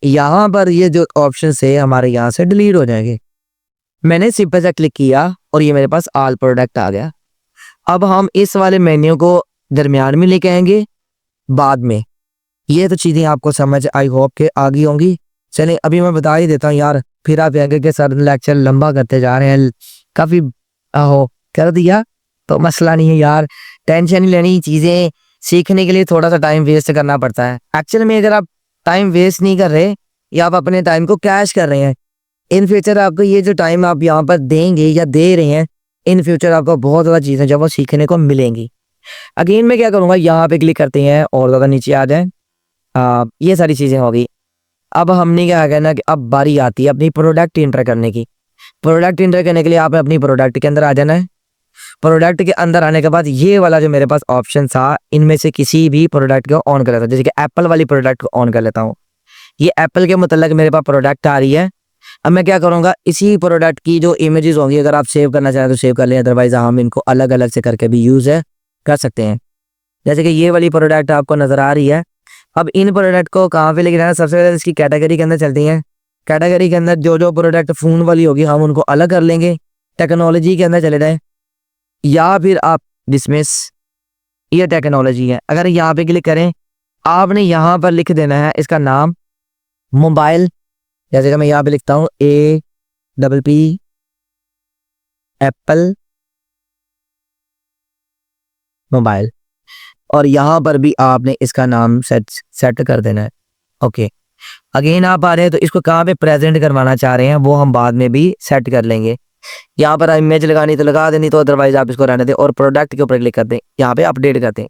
यहाँ पर ये जो ऑप्शन है हमारे यहाँ से डिलीट हो जाएंगे। मैंने सिंपल सा क्लिक किया और ये मेरे पास ऑल प्रोडक्ट आ गया। अब हम इस वाले मेन्यू को दरमियान में लेके आएंगे बाद में। ये तो चीज़ें आपको समझ आई होप के आ गई होंगी। चलिए अभी मैं बता ही देता हूँ यार, फिर आप कहेंगे कि सर लेक्चर लंबा करते जा रहे हैं, काफ़ी आहो कर दिया तो मसला नहीं है यार, टेंशन नहीं लेनी। चीज़ें सीखने के लिए थोड़ा सा टाइम वेस्ट करना पड़ता है। एक्चुअल में अगर आप टाइम वेस्ट नहीं कर रहे या आप अपने टाइम को कैश कर रहे हैं, इन फ्यूचर आपको ये जो टाइम आप यहाँ पर देंगे या दे रहे हैं, इन फ्यूचर आपको बहुत ज़्यादा चीज़ें जब वो सीखने को मिलेंगी। अगेन मैं क्या करूँगा, यहाँ पे क्लिक करते हैं और ज़्यादा नीचे आ जाए। ये सारी चीज़ें होगी। अब हमने क्या करना कि अब बारी आती है अपनी प्रोडक्ट इंटर करने की। प्रोडक्ट इंटर करने के लिए आपने अपनी प्रोडक्ट के अंदर आ जाना है। प्रोडक्ट के अंदर आने के बाद ये वाला जो मेरे पास ऑप्शन था, इनमें से किसी भी प्रोडक्ट को ऑन कर लेता हूँ। जैसे कि एप्पल वाली प्रोडक्ट को ऑन कर लेता हूँ। ये एप्पल के मतलब मेरे पास प्रोडक्ट आ रही है। अब मैं क्या करूँगा, इसी प्रोडक्ट की जो इमेजेस होंगी, अगर आप सेव करना चाहें तो सेव कर लें, अदरवाइज हम इनको अलग अलग से करके भी यूज़ है कर सकते हैं। जैसे कि ये वाली प्रोडक्ट आपको नज़र आ रही है। अब इन प्रोडक्ट को कहाँ पे लेके जाना, सबसे पहले इसकी कैटेगरी के अंदर चलती हैं। कैटेगरी के अंदर जो जो प्रोडक्ट फ़ोन वाली होगी हम उनको अलग कर लेंगे। टेक्नोलॉजी के अंदर चले जाएँ, या फिर आप डिसमिस, ये टेक्नोलॉजी है। अगर यहाँ पे क्लिक करें, आपने यहाँ पर लिख देना है इसका नाम मोबाइल। जैसे कि मैं यहाँ पे लिखता हूँ APP एप्पल मोबाइल, और यहाँ पर भी आपने इसका नाम सेट कर देना है। ओके, अगेन आप आ रहे हैं तो इसको कहाँ पे प्रेजेंट करवाना चाह रहे हैं वो हम बाद में भी सेट कर लेंगे। यहाँ पर इमेज लगानी तो लगा देनी, तो अदरवाइज आप इसको रहने दें और प्रोडक्ट के ऊपर क्लिक कर दें, यहाँ पे अपडेट कर दें।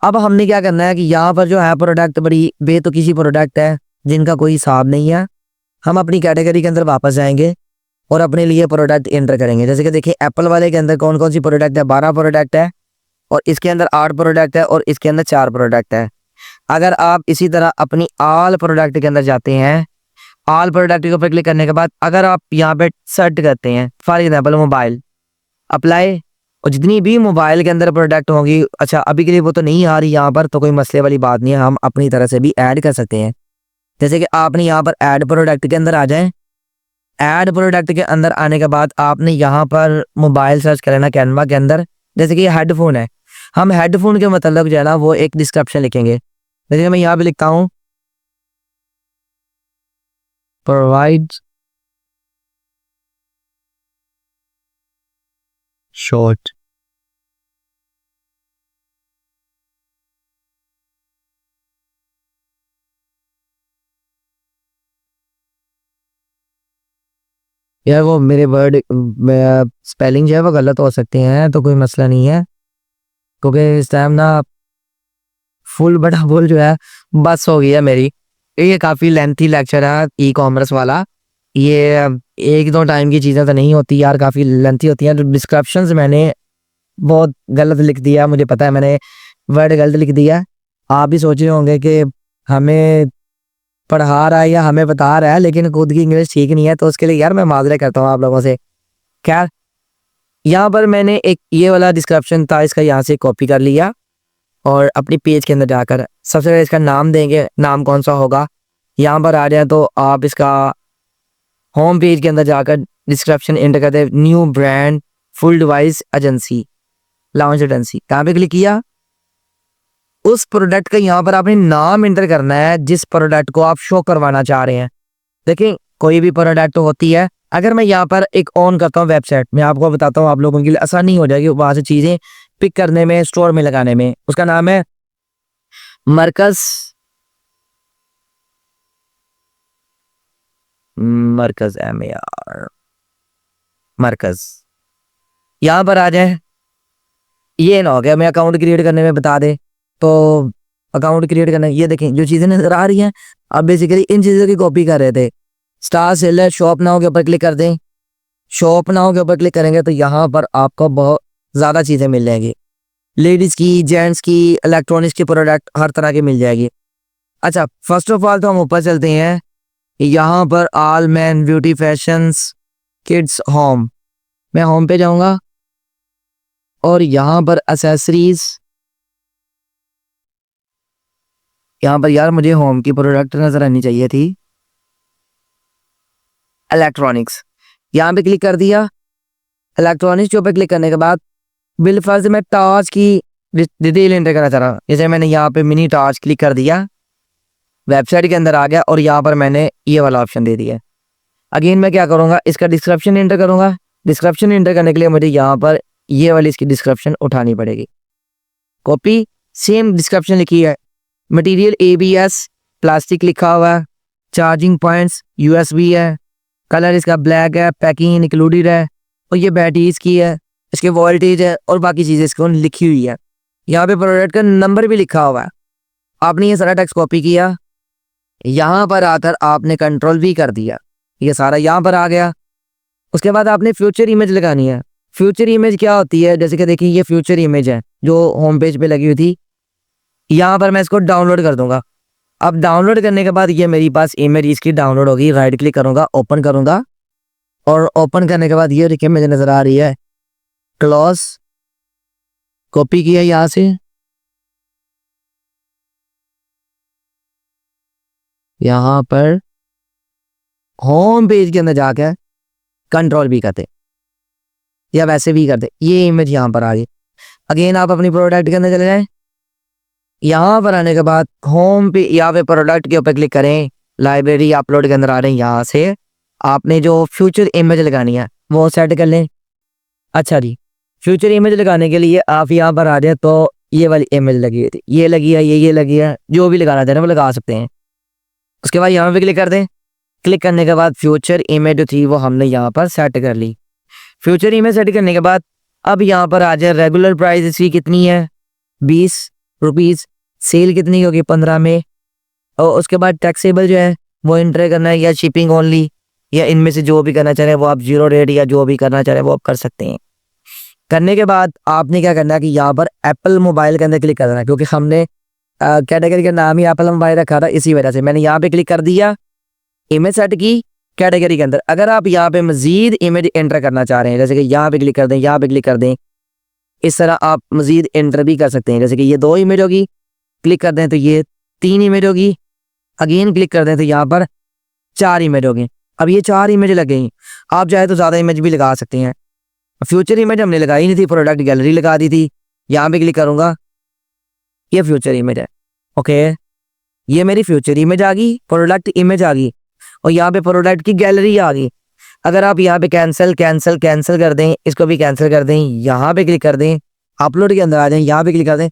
अब हमने क्या करना है कि यहाँ पर जो है प्रोडक्ट बड़ी बेतुकी प्रोडक्ट है जिनका कोई हिसाब नहीं है। हम अपनी कैटेगरी के अंदर वापस जाएंगे और अपने लिए प्रोडक्ट एंटर करेंगे। जैसे कि देखिए एप्पल वाले के अंदर कौन कौन सी प्रोडक्ट है, 12 प्रोडक्ट है, और इसके अंदर 8 प्रोडक्ट है, और इसके अंदर 4 प्रोडक्ट है। अगर आप इसी तरह अपनी ऑल प्रोडक्ट के अंदर जाते हैं, ऑल प्रोडक्ट के ऊपर क्लिक करने के बाद अगर आप यहाँ पे सर्च करते हैं फॉर एग्जाम्पल मोबाइल, अप्लाई, और जितनी भी मोबाइल के अंदर प्रोडक्ट होंगी, अच्छा अभी के लिए वो तो नहीं आ रही यहाँ पर, तो कोई मसले वाली बात नहीं है, हम अपनी तरह से भी ऐड कर सकते हैं। जैसे कि आपने यहाँ पर ऐड प्रोडक्ट के अंदर आ जाएं। ऐड प्रोडक्ट के अंदर आने के बाद आपने यहाँ पर मोबाइल सर्च कर लेना कैनवा के अंदर। जैसे कि ये हेडफोन है, हम हेडफोन के मतलब जो है ना वो एक डिस्क्रिप्शन लिखेंगे। जैसे कि मैं यहाँ पे लिखता हूँ प्रोवाइड्स शॉर्ट यार वो मेरे वर्ड स्पेलिंग जो है वो गलत हो सकते हैं, तो कोई मसला नहीं है, क्योंकि इस टाइम ना फुल बड़ा बोल जो है बस हो गई है मेरी। ये काफ़ी लेंथी लेक्चर है ई कॉमर्स वाला। ये एक दो टाइम की चीज़ें तो नहीं होती यार, काफ़ी लेंथी होती हैं। तो डिस्क्रिप्शंस मैंने बहुत गलत लिख दिया, मुझे पता है मैंने वर्ड गलत लिख दिया। आप भी सोच रहे होंगे कि हमें पढ़ा रहा है या हमें बता रहा है, लेकिन खुद की इंग्लिश ठीक नहीं है, तो उसके लिए यार मैं माजरे करता हूँ आप लोगों से। खैर, यहाँ पर मैंने एक ये वाला डिस्क्रिप्शन था, इसका यहाँ से कॉपी कर लिया और अपनी पेज के अंदर जाकर सबसे पहले इसका नाम देंगे। नाम कौन सा होगा, यहाँ पर आ जाए तो आप इसका होम पेज के अंदर जाकर डिस्क्रिप्शन एंटर करते, new brand full device agency launch agency, कहाँ पे क्लिक किया। उस प्रोडक्ट का यहाँ पर आपने नाम एंटर करना है जिस प्रोडक्ट को आप शो करवाना चाह रहे हैं। देखिए कोई भी प्रोडक्ट तो होती है। अगर मैं यहाँ पर एक ऑन करता हूँ वेबसाइट, मैं आपको बताता हूँ, आप लोगों के लिए आसानी हो जाएगी वहां से चीजें पिक करने में, स्टोर में लगाने में। उसका नाम है मरकज, मरकज MAR, मरकज। यहाँ पर आ जाए, ये ना हो गया मैं अकाउंट क्रिएट करने में बता दे, तो अकाउंट क्रिएट करना। ये देखें जो चीजें नजर आ रही हैं, अब बेसिकली इन चीजों की कॉपी कर रहे थे। स्टार सेलर शॉप नाउ के ऊपर क्लिक कर दें। शॉप नाउ के ऊपर क्लिक करेंगे तो यहाँ पर आपको बहुत ज्यादा चीजें मिल जाएंगी, लेडीज की, जेंट्स की, इलेक्ट्रॉनिक्स की प्रोडक्ट हर तरह की मिल जाएगी। अच्छा, फर्स्ट ऑफ ऑल तो हम ऊपर चलते हैं। यहाँ पर all man beauty fashions kids home, मैं होम पे जाऊंगा और यहाँ पर एसेसरीज, यहाँ पर यार मुझे होम की प्रोडक्ट नजर आनी चाहिए थी। इलेक्ट्रॉनिक्स, यहाँ पे क्लिक कर दिया। इलेक्ट्रॉनिक्स के ऊपर क्लिक करने के बाद बिलफर्ज में टॉर्च की डिटेल एंटर करना चाह रहा हूँ। जैसे मैंने यहाँ पे मिनी टॉर्च क्लिक कर दिया, वेबसाइट के अंदर आ गया और यहाँ पर मैंने ये वाला ऑप्शन दे दिया। अगेन मैं क्या करूँगा, इसका डिस्क्रिप्शन एंटर करूँगा। डिस्क्रिप्शन एंटर करने के लिए मुझे यहाँ पर ये वाली इसकी डिस्क्रिप्शन उठानी पड़ेगी। कॉपी, सेम डिस्क्रिप्शन लिखी है, मटेरियल ABS प्लास्टिक लिखा हुआ है, चार्जिंग पॉइंट्स USB है, कलर इसका ब्लैक है, पैकिंग इंक्लूडेड है और ये बैटरी इसकी है, इसके वोल्टेज है और बाकी चीज़ें इसको लिखी हुई है। यहाँ पे प्रोडक्ट का नंबर भी लिखा हुआ है। आपने ये सारा टेक्स्ट कॉपी किया, यहाँ पर आकर आपने कंट्रोल भी कर दिया, ये सारा यहाँ पर आ गया। उसके बाद आपने फ्यूचर इमेज लगानी है। फ्यूचर इमेज क्या होती है, जैसे कि देखिए ये फ्यूचर इमेज है जो होम पेज पे लगी हुई थी। यहाँ पर मैं इसको डाउनलोड कर दूंगा। अब डाउनलोड करने के बाद ये मेरी पास इमेज इसकी डाउनलोड होगी। राइट क्लिक करूंगा, ओपन करूंगा और ओपन करने के बाद ये देखिए मुझे नजर आ रही है क्लॉज, कॉपी किया यहाँ से, यहाँ पर होम पेज के अंदर जाकर कंट्रोल भी करते या वैसे भी करते, ये इमेज यहाँ पर आ गई। अगेन आप अपनी प्रोडक्ट के अंदर चले जाएं। यहाँ पर आने के बाद होम पे यहाँ पे प्रोडक्ट के ऊपर क्लिक करें, लाइब्रेरी अपलोड के अंदर आ रहे हैं। यहाँ से आपने जो फ्यूचर इमेज लगानी है वो सेट कर लें। अच्छा जी, फ्यूचर इमेज लगाने के लिए आप यहाँ पर आ जाए तो ये वाली इमेज लगी हुई थी, ये लगी है, ये लगी है, जो भी लगाना चाह रहे हैं वो लगा सकते हैं। उसके बाद यहाँ पे क्लिक कर दें। क्लिक करने के बाद फ्यूचर इमेज जो थी वो हमने यहाँ पर सेट कर ली। फ्यूचर इमेज सेट करने के बाद अब यहाँ पर आ जाए रेगुलर प्राइस इसकी कितनी है, 20 रुपीज़, सेल कितनी होगी 15 में, और उसके बाद टैक्सेबल जो है वो एंटर करना है या शिपिंग ओनली, या इनमें से जो भी करना चाह रहे हैं वो आप 0 रेट या जो भी करना चाह रहे हैं वो आप कर सकते हैं। करने के बाद आपने क्या करना है कि यहाँ पर एप्पल मोबाइल के अंदर क्लिक करना है, क्योंकि हमने कैटेगरी का नाम ही एप्पल मोबाइल रखा था, इसी वजह से मैंने यहाँ पे क्लिक कर दिया। इमेज सेट की कैटेगरी के अंदर। अगर आप यहाँ पे मजीद इमेज एंटर करना चाह रहे हैं, जैसे कि यहाँ पे क्लिक कर दें, यहाँ पे क्लिक कर दें, इस तरह आप मजीद एंटर भी कर सकते हैं। जैसे कि ये 2 इमेज होगी, क्लिक कर दें तो ये 3 इमेज होगी, अगेन क्लिक कर दें तो यहाँ पर 4 इमेज होगी। अब ये 4 इमेज लग गई, आप चाहे तो ज़्यादा इमेज भी लगा सकते हैं। फ्यूचर इमेज हमने लगाई नहीं थी, प्रोडक्ट गैलरी लगा दी थी। यहाँ पे क्लिक करूँगा, ये फ्यूचर इमेज है। ओके, ये मेरी फ्यूचर इमेज आ गई, प्रोडक्ट इमेज आ गई और यहाँ पे प्रोडक्ट की गैलरी आ गई। अगर आप यहाँ पे कैंसिल कैंसिल कैंसिल कर दें, इसको भी कैंसिल कर दें, यहाँ पे क्लिक कर दें, अपलोड के अंदर आ जाएं, यहाँ पे क्लिक कर दें।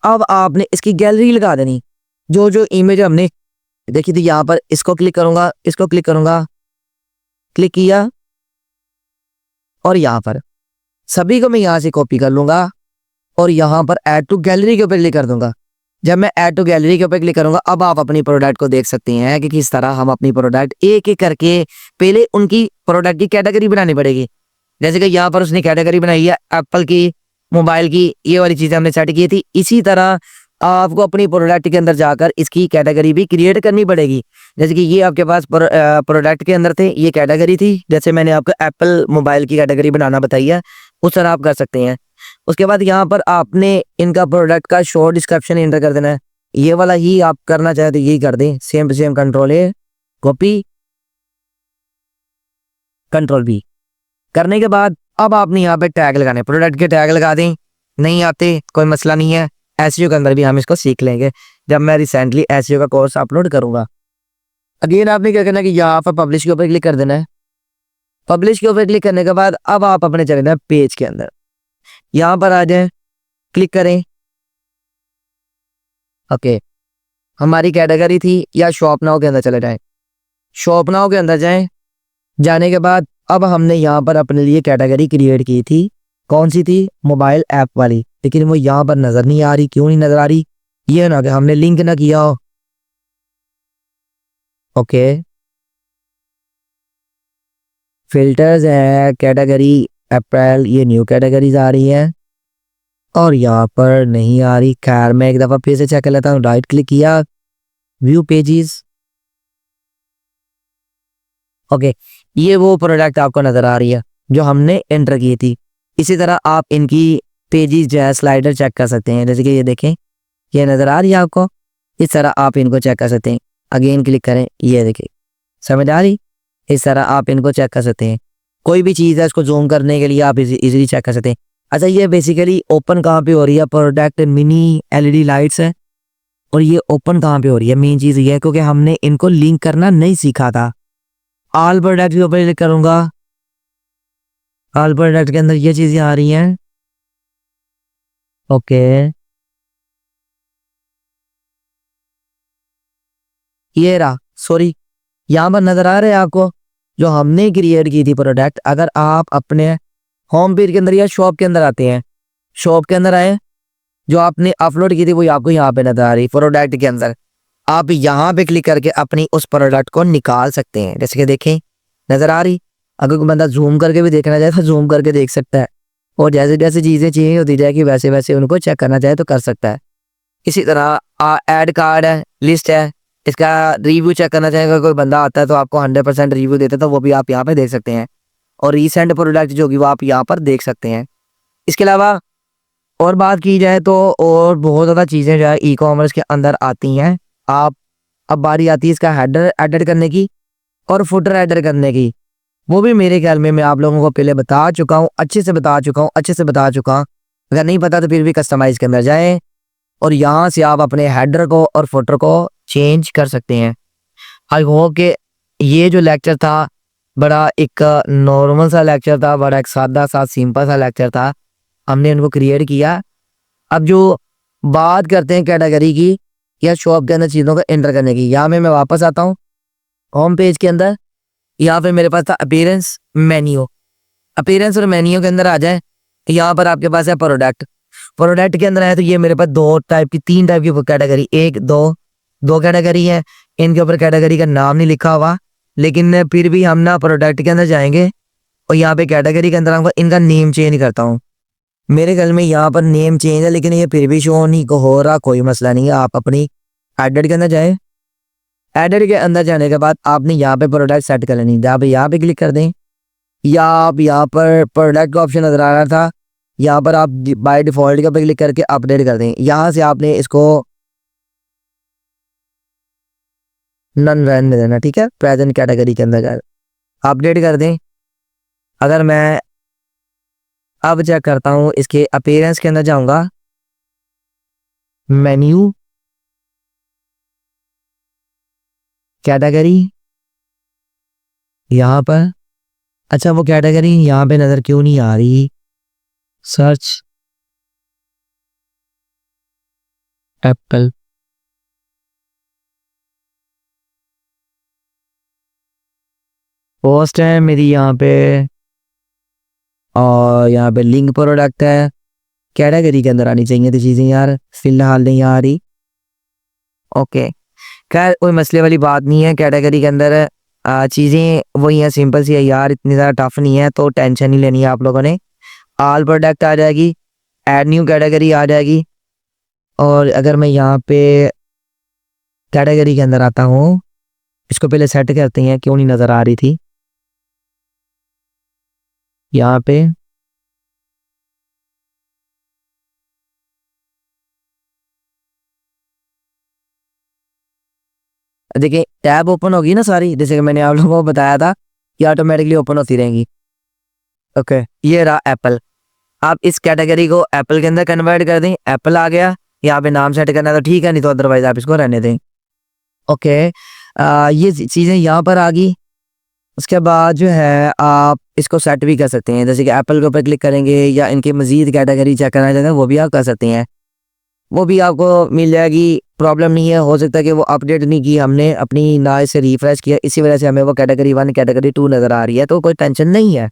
अब आपने इसकी गैलरी लगा देनी, जो जो इमेज हमने देखी थी। यहाँ पर इसको क्लिक करूँगा, इसको क्लिक करूँगा, क्लिक किया, और यहाँ पर सभी को मैं यहाँ से कॉपी कर लूंगा और यहाँ पर ऐड टू गैलरी के ऊपर क्लिक कर दूंगा। जब मैं ऐड टू गैलरी के ऊपर क्लिक करूंगा अब आप अपनी प्रोडक्ट को देख सकते हैं कि किस तरह हम अपनी प्रोडक्ट एक एक करके पहले उनकी प्रोडक्ट की कैटेगरी बनानी पड़ेगी। जैसे कि यहाँ पर उसने कैटेगरी बनाई है एप्पल की, मोबाइल की, ये वाली चीजें हमने सेट की थी। इसी तरह आपको अपनी प्रोडक्ट के अंदर जाकर इसकी कैटेगरी भी क्रिएट करनी पड़ेगी। जैसे कि ये आपके पास प्रोडक्ट के अंदर थे, ये कैटेगरी थी, जैसे मैंने आपको एप्पल मोबाइल की कैटेगरी बनाना बताई है उस तरह आप कर सकते हैं। उसके बाद यहाँ पर आपने इनका प्रोडक्ट का शॉर्ट डिस्क्रिप्शन एंटर कर देना है। ये वाला ही आप करना चाहे तो यही कर दें, same to same, control A copy, control B करने के बाद अब आपने यहाँ पे टैग लगाने, प्रोडक्ट के टैग लगा दें। नहीं आते कोई मसला नहीं है, एसईओ के अंदर भी हम इसको सीख लेंगे जब मैं रिसेंटली एसईओ का कोर्स अपलोड करूंगा। अगेन आपने क्या करना है कि यहाँ पर पब्लिश के ऊपर क्लिक कर देना है। पब्लिश के ऊपर क्लिक करने के बाद अब आप अपने चले जाए पेज के अंदर, यहाँ पर आ जाए, क्लिक करें। ओके, हमारी कैटेगरी थी या शॉप नाउ के अंदर चले जाएं। शॉप नाउ के अंदर जाएं, जाने के बाद अब हमने यहाँ पर अपने लिए कैटेगरी क्रिएट की थी, कौन सी थी, मोबाइल ऐप वाली, लेकिन वो यहाँ पर नज़र नहीं आ रही। क्यों नहीं नज़र आ रही? ये ना कि हमने लिंक ना किया हो। ओके, फिल्टर्स है, कैटेगरी अप्रैल, ये न्यू कैटेगरीज आ रही है और यहाँ पर नहीं आ रही। खैर मैं एक दफ़ा फिर से चेक कर लेता हूँ। राइट क्लिक किया, व्यू पेजेस। ओके, ये वो प्रोडक्ट आपको नज़र आ रही है जो हमने एंटर की थी। इसी तरह आप इनकी पेजेस जो है स्लाइडर चेक कर सकते हैं। जैसे कि ये देखें, ये नज़र आ रही है आपको, इस तरह आप इनको चेक कर सकते हैं। अगेन क्लिक करें, ये देखिए, समझ आ रही? इस तरह आप इनको चेक कर सकते हैं। कोई भी चीज़ है उसको जूम करने के लिए आप इजीली चेक कर सकते हैं। अच्छा, ये बेसिकली ओपन कहाँ पे हो रही है? प्रोडक्ट मिनी एलईडी लाइट्स है और ये ओपन कहाँ पे हो रही है? मेन चीज़ ये है क्योंकि हमने इनको लिंक करना नहीं सीखा था। ऑल प्रोडक्ट के ऊपर क्लिक करूंगा, ऑल प्रोडक्ट के अंदर ये चीज़ें आ रही हैं। ओके, ये रहा, सॉरी, यहाँ पर नज़र आ रहे हैं आपको जो हमने क्रिएट की थी प्रोडक्ट। अगर आप अपने होम पेज के अंदर या शॉप के अंदर आते हैं, शॉप के अंदर आए, जो आपने अपलोड की थी वो आपको यहाँ पे नजर आ रही प्रोडक्ट के अंदर। आप यहाँ पे क्लिक करके अपनी उस प्रोडक्ट को निकाल सकते हैं। जैसे कि देखें, नजर आ रही। अगर कोई बंदा जूम करके भी देखना चाहे तो जूम करके देख सकता है और जैसे जैसे चीज़ें चेंज होती जाएगी वैसे वैसे उनको चेक करना चाहे तो कर सकता है। इसी तरह ऐड कार्ड है, लिस्ट है, इसका रिव्यू चेक करना चाहे अगर कोई बंदा आता है तो आपको 100% रिव्यू देता है तो वो भी आप यहाँ पे देख सकते हैं और रिसेंट प्रोडक्ट जो कि वो आप यहाँ पर देख सकते हैं। इसके अलावा और बात की जाए तो और बहुत ज़्यादा चीज़ें जो है ई कॉमर्स के अंदर आती हैं। आप अब बारी आती है इसका हेडर एडिट करने की और फुटर एडिट करने की। वो भी मेरे ख्याल में मैं आप लोगों को पहले बता चुका हूँ, अच्छे से बता चुका हूँ। अगर नहीं पता तो फिर भी कस्टमाइज़ के अंदर जाएँ और यहाँ से आप अपने हेडर को और फुटर को चेंज कर सकते हैं। आई होप कि ये जो लेक्चर था बड़ा एक नॉर्मल सा लेक्चर था, बड़ा एक सादा सा सिंपल सा लेक्चर था, हमने इनको क्रिएट किया। अब जो बात करते हैं कैटेगरी की या शॉप के अंदर चीज़ों को एंटर करने की, यहाँ में मैं वापस आता हूँ होम पेज के अंदर। यहाँ पे मेरे पास था अपीयरेंस, मेन्यू। अपीयरेंस और मेन्यू के अंदर आ जाए, यहाँ पर आपके पास है प्रोडक्ट। प्रोडक्ट के अंदर है तो ये मेरे पास तीन टाइप की कैटेगरी, एक दो कैटेगरी है। इनके ऊपर कैटेगरी का नाम नहीं लिखा हुआ, लेकिन फिर भी हम ना प्रोडक्ट के अंदर जाएंगे और यहाँ पे कैटेगरी के अंदर आऊँगा, इनका नेम चेंज करता हूँ। मेरे ख्याल में यहाँ पर नेम चेंज है लेकिन ये फिर भी शो नहीं को हो रहा, कोई मसला नहीं है। आप अपनी एडिट के अंदर जाए, एडिट के अंदर जाने के बाद आपने यहाँ पे प्रोडक्ट सेट कर लेनी है। आप यहाँ पे क्लिक कर दें या आप यहाँ पर प्रोडक्ट का ऑप्शन नजर आ रहा था, यहाँ पर आप बाय डिफॉल्ट के ऊपर क्लिक करके अपडेट कर दें। यहाँ से आपने इसको नन रहने देना, ठीक है। प्रेजेंट कैटेगरी के अंदर जाए अपडेट कर दें। अगर मैं अब चेक करता हूँ, इसके अपीयरेंस के अंदर जाऊंगा, मेन्यू, कैटेगरी, यहाँ पर, अच्छा वो कैटेगरी यहाँ पे नज़र क्यों नहीं आ रही? सर्च एप्पल, पोस्ट है मेरी यहाँ पे और यहाँ पे लिंक प्रोडक्ट है, कैटेगरी के अंदर आनी चाहिए थी चीज़ें यार, फिलहाल नहीं आ रही। ओके, खैर कोई मसले वाली बात नहीं है। कैटेगरी के अंदर चीज़ें वही हैं, सिंपल सी है यार, इतनी ज़्यादा टफ नहीं है, तो टेंशन नहीं लेनी है आप लोगों ने। ऑल प्रोडक्ट आ जाएगी, ऐड न्यू कैटेगरी आ जाएगी। और अगर मैं यहाँ पे कैटेगरी के अंदर आता हूँ, इसको पहले सेट करते हैं, क्यों नहीं नज़र आ रही थी यहाँ पे। देखिए टैब ओपन होगी ना सारी, जैसे कि मैंने आप लोगों को बताया था कि ऑटोमेटिकली ओपन होती रहेंगी। ओके, ये रहा एप्पल। आप इस कैटेगरी को एप्पल के अंदर कन्वर्ट कर दें, एप्पल आ गया। यहाँ पे नाम सेट करना है तो ठीक है, नहीं तो अदरवाइज आप इसको रहने दें। ओके, ये चीज़ें यहाँ पर आ गई। उसके बाद जो है आप इसको सेट भी कर सकते हैं, जैसे कि एप्पल के ऊपर क्लिक करेंगे या इनकी मजीद कैटेगरी चेक करना चाहते हैं वो भी आप कर सकते हैं, वो भी आपको मिल जाएगी, प्रॉब्लम नहीं है। हो सकता है कि वो अपडेट नहीं की हमने अपनी, ना इसे रिफ्रेश किया, इसी वजह से हमें वो कैटेगरी 1 कैटेगरी 2 नज़र आ रही है, तो कोई टेंशन नहीं है।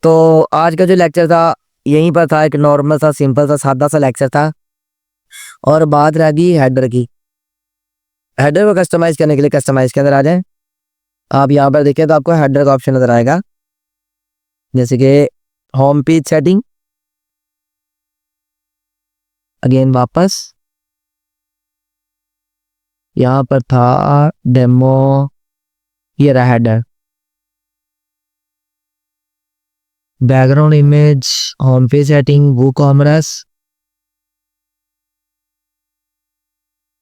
तो आज का जो लेक्चर था यहीं पर था, एक नॉर्मल सा सिंपल सा सादा सा लेक्चर था। और बात रह गई हेडर की। हेडर को कस्टमाइज़ करने के लिए कस्टमाइज़ के अंदर आ जाएँ। आप यहाँ पर देखें तो आपको हेडर का ऑप्शन नज़र आएगा, जैसे कि होम पेज सेटिंग, अगेन वापस यहाँ पर था डेमो, ये रहा header, background image, home page setting, WooCommerce.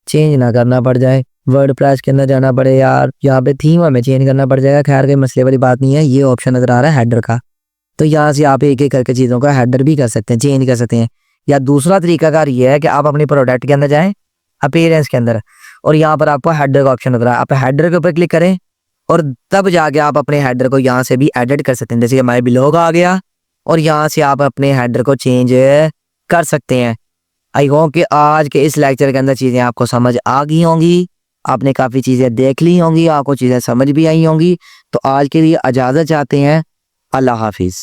Change ना करना पड़ जाए, वर्डप्रेस के अंदर जाना पड़े यार, यहाँ पे थीम हमें चेंज करना पड़ जाएगा। खैर कोई मसले वाली बात नहीं है, ये ऑप्शन नज़र आ रहा है हेडर का, तो यहाँ से आप एक एक करके चीज़ों का हेडर भी कर सकते हैं, चेंज कर सकते हैं। या दूसरा तरीकाकार ये है कि आप अपने प्रोडक्ट के अंदर जाएं, अपीयरेंस के अंदर, और यहाँ पर आपको हेडर का ऑप्शन नज़र आ रहा है, आप हेडर के ऊपर क्लिक करें और तब जाके आप अपने हेडर को यहाँ से भी एडिट कर सकते हैं। जैसे कि माय ब्लॉग आ गया और यहाँ से आप अपने हेडर को चेंज कर सकते हैं। आई होप कि आज के इस लेक्चर के अंदर चीज़ें आपको समझ आ गई होंगी, आपने काफ़ी चीज़ें देख ली होंगी, आपको चीज़ें समझ भी आई होंगी। तो आज के लिए इजाज़त चाहते हैं, अल्लाह हाफिज़।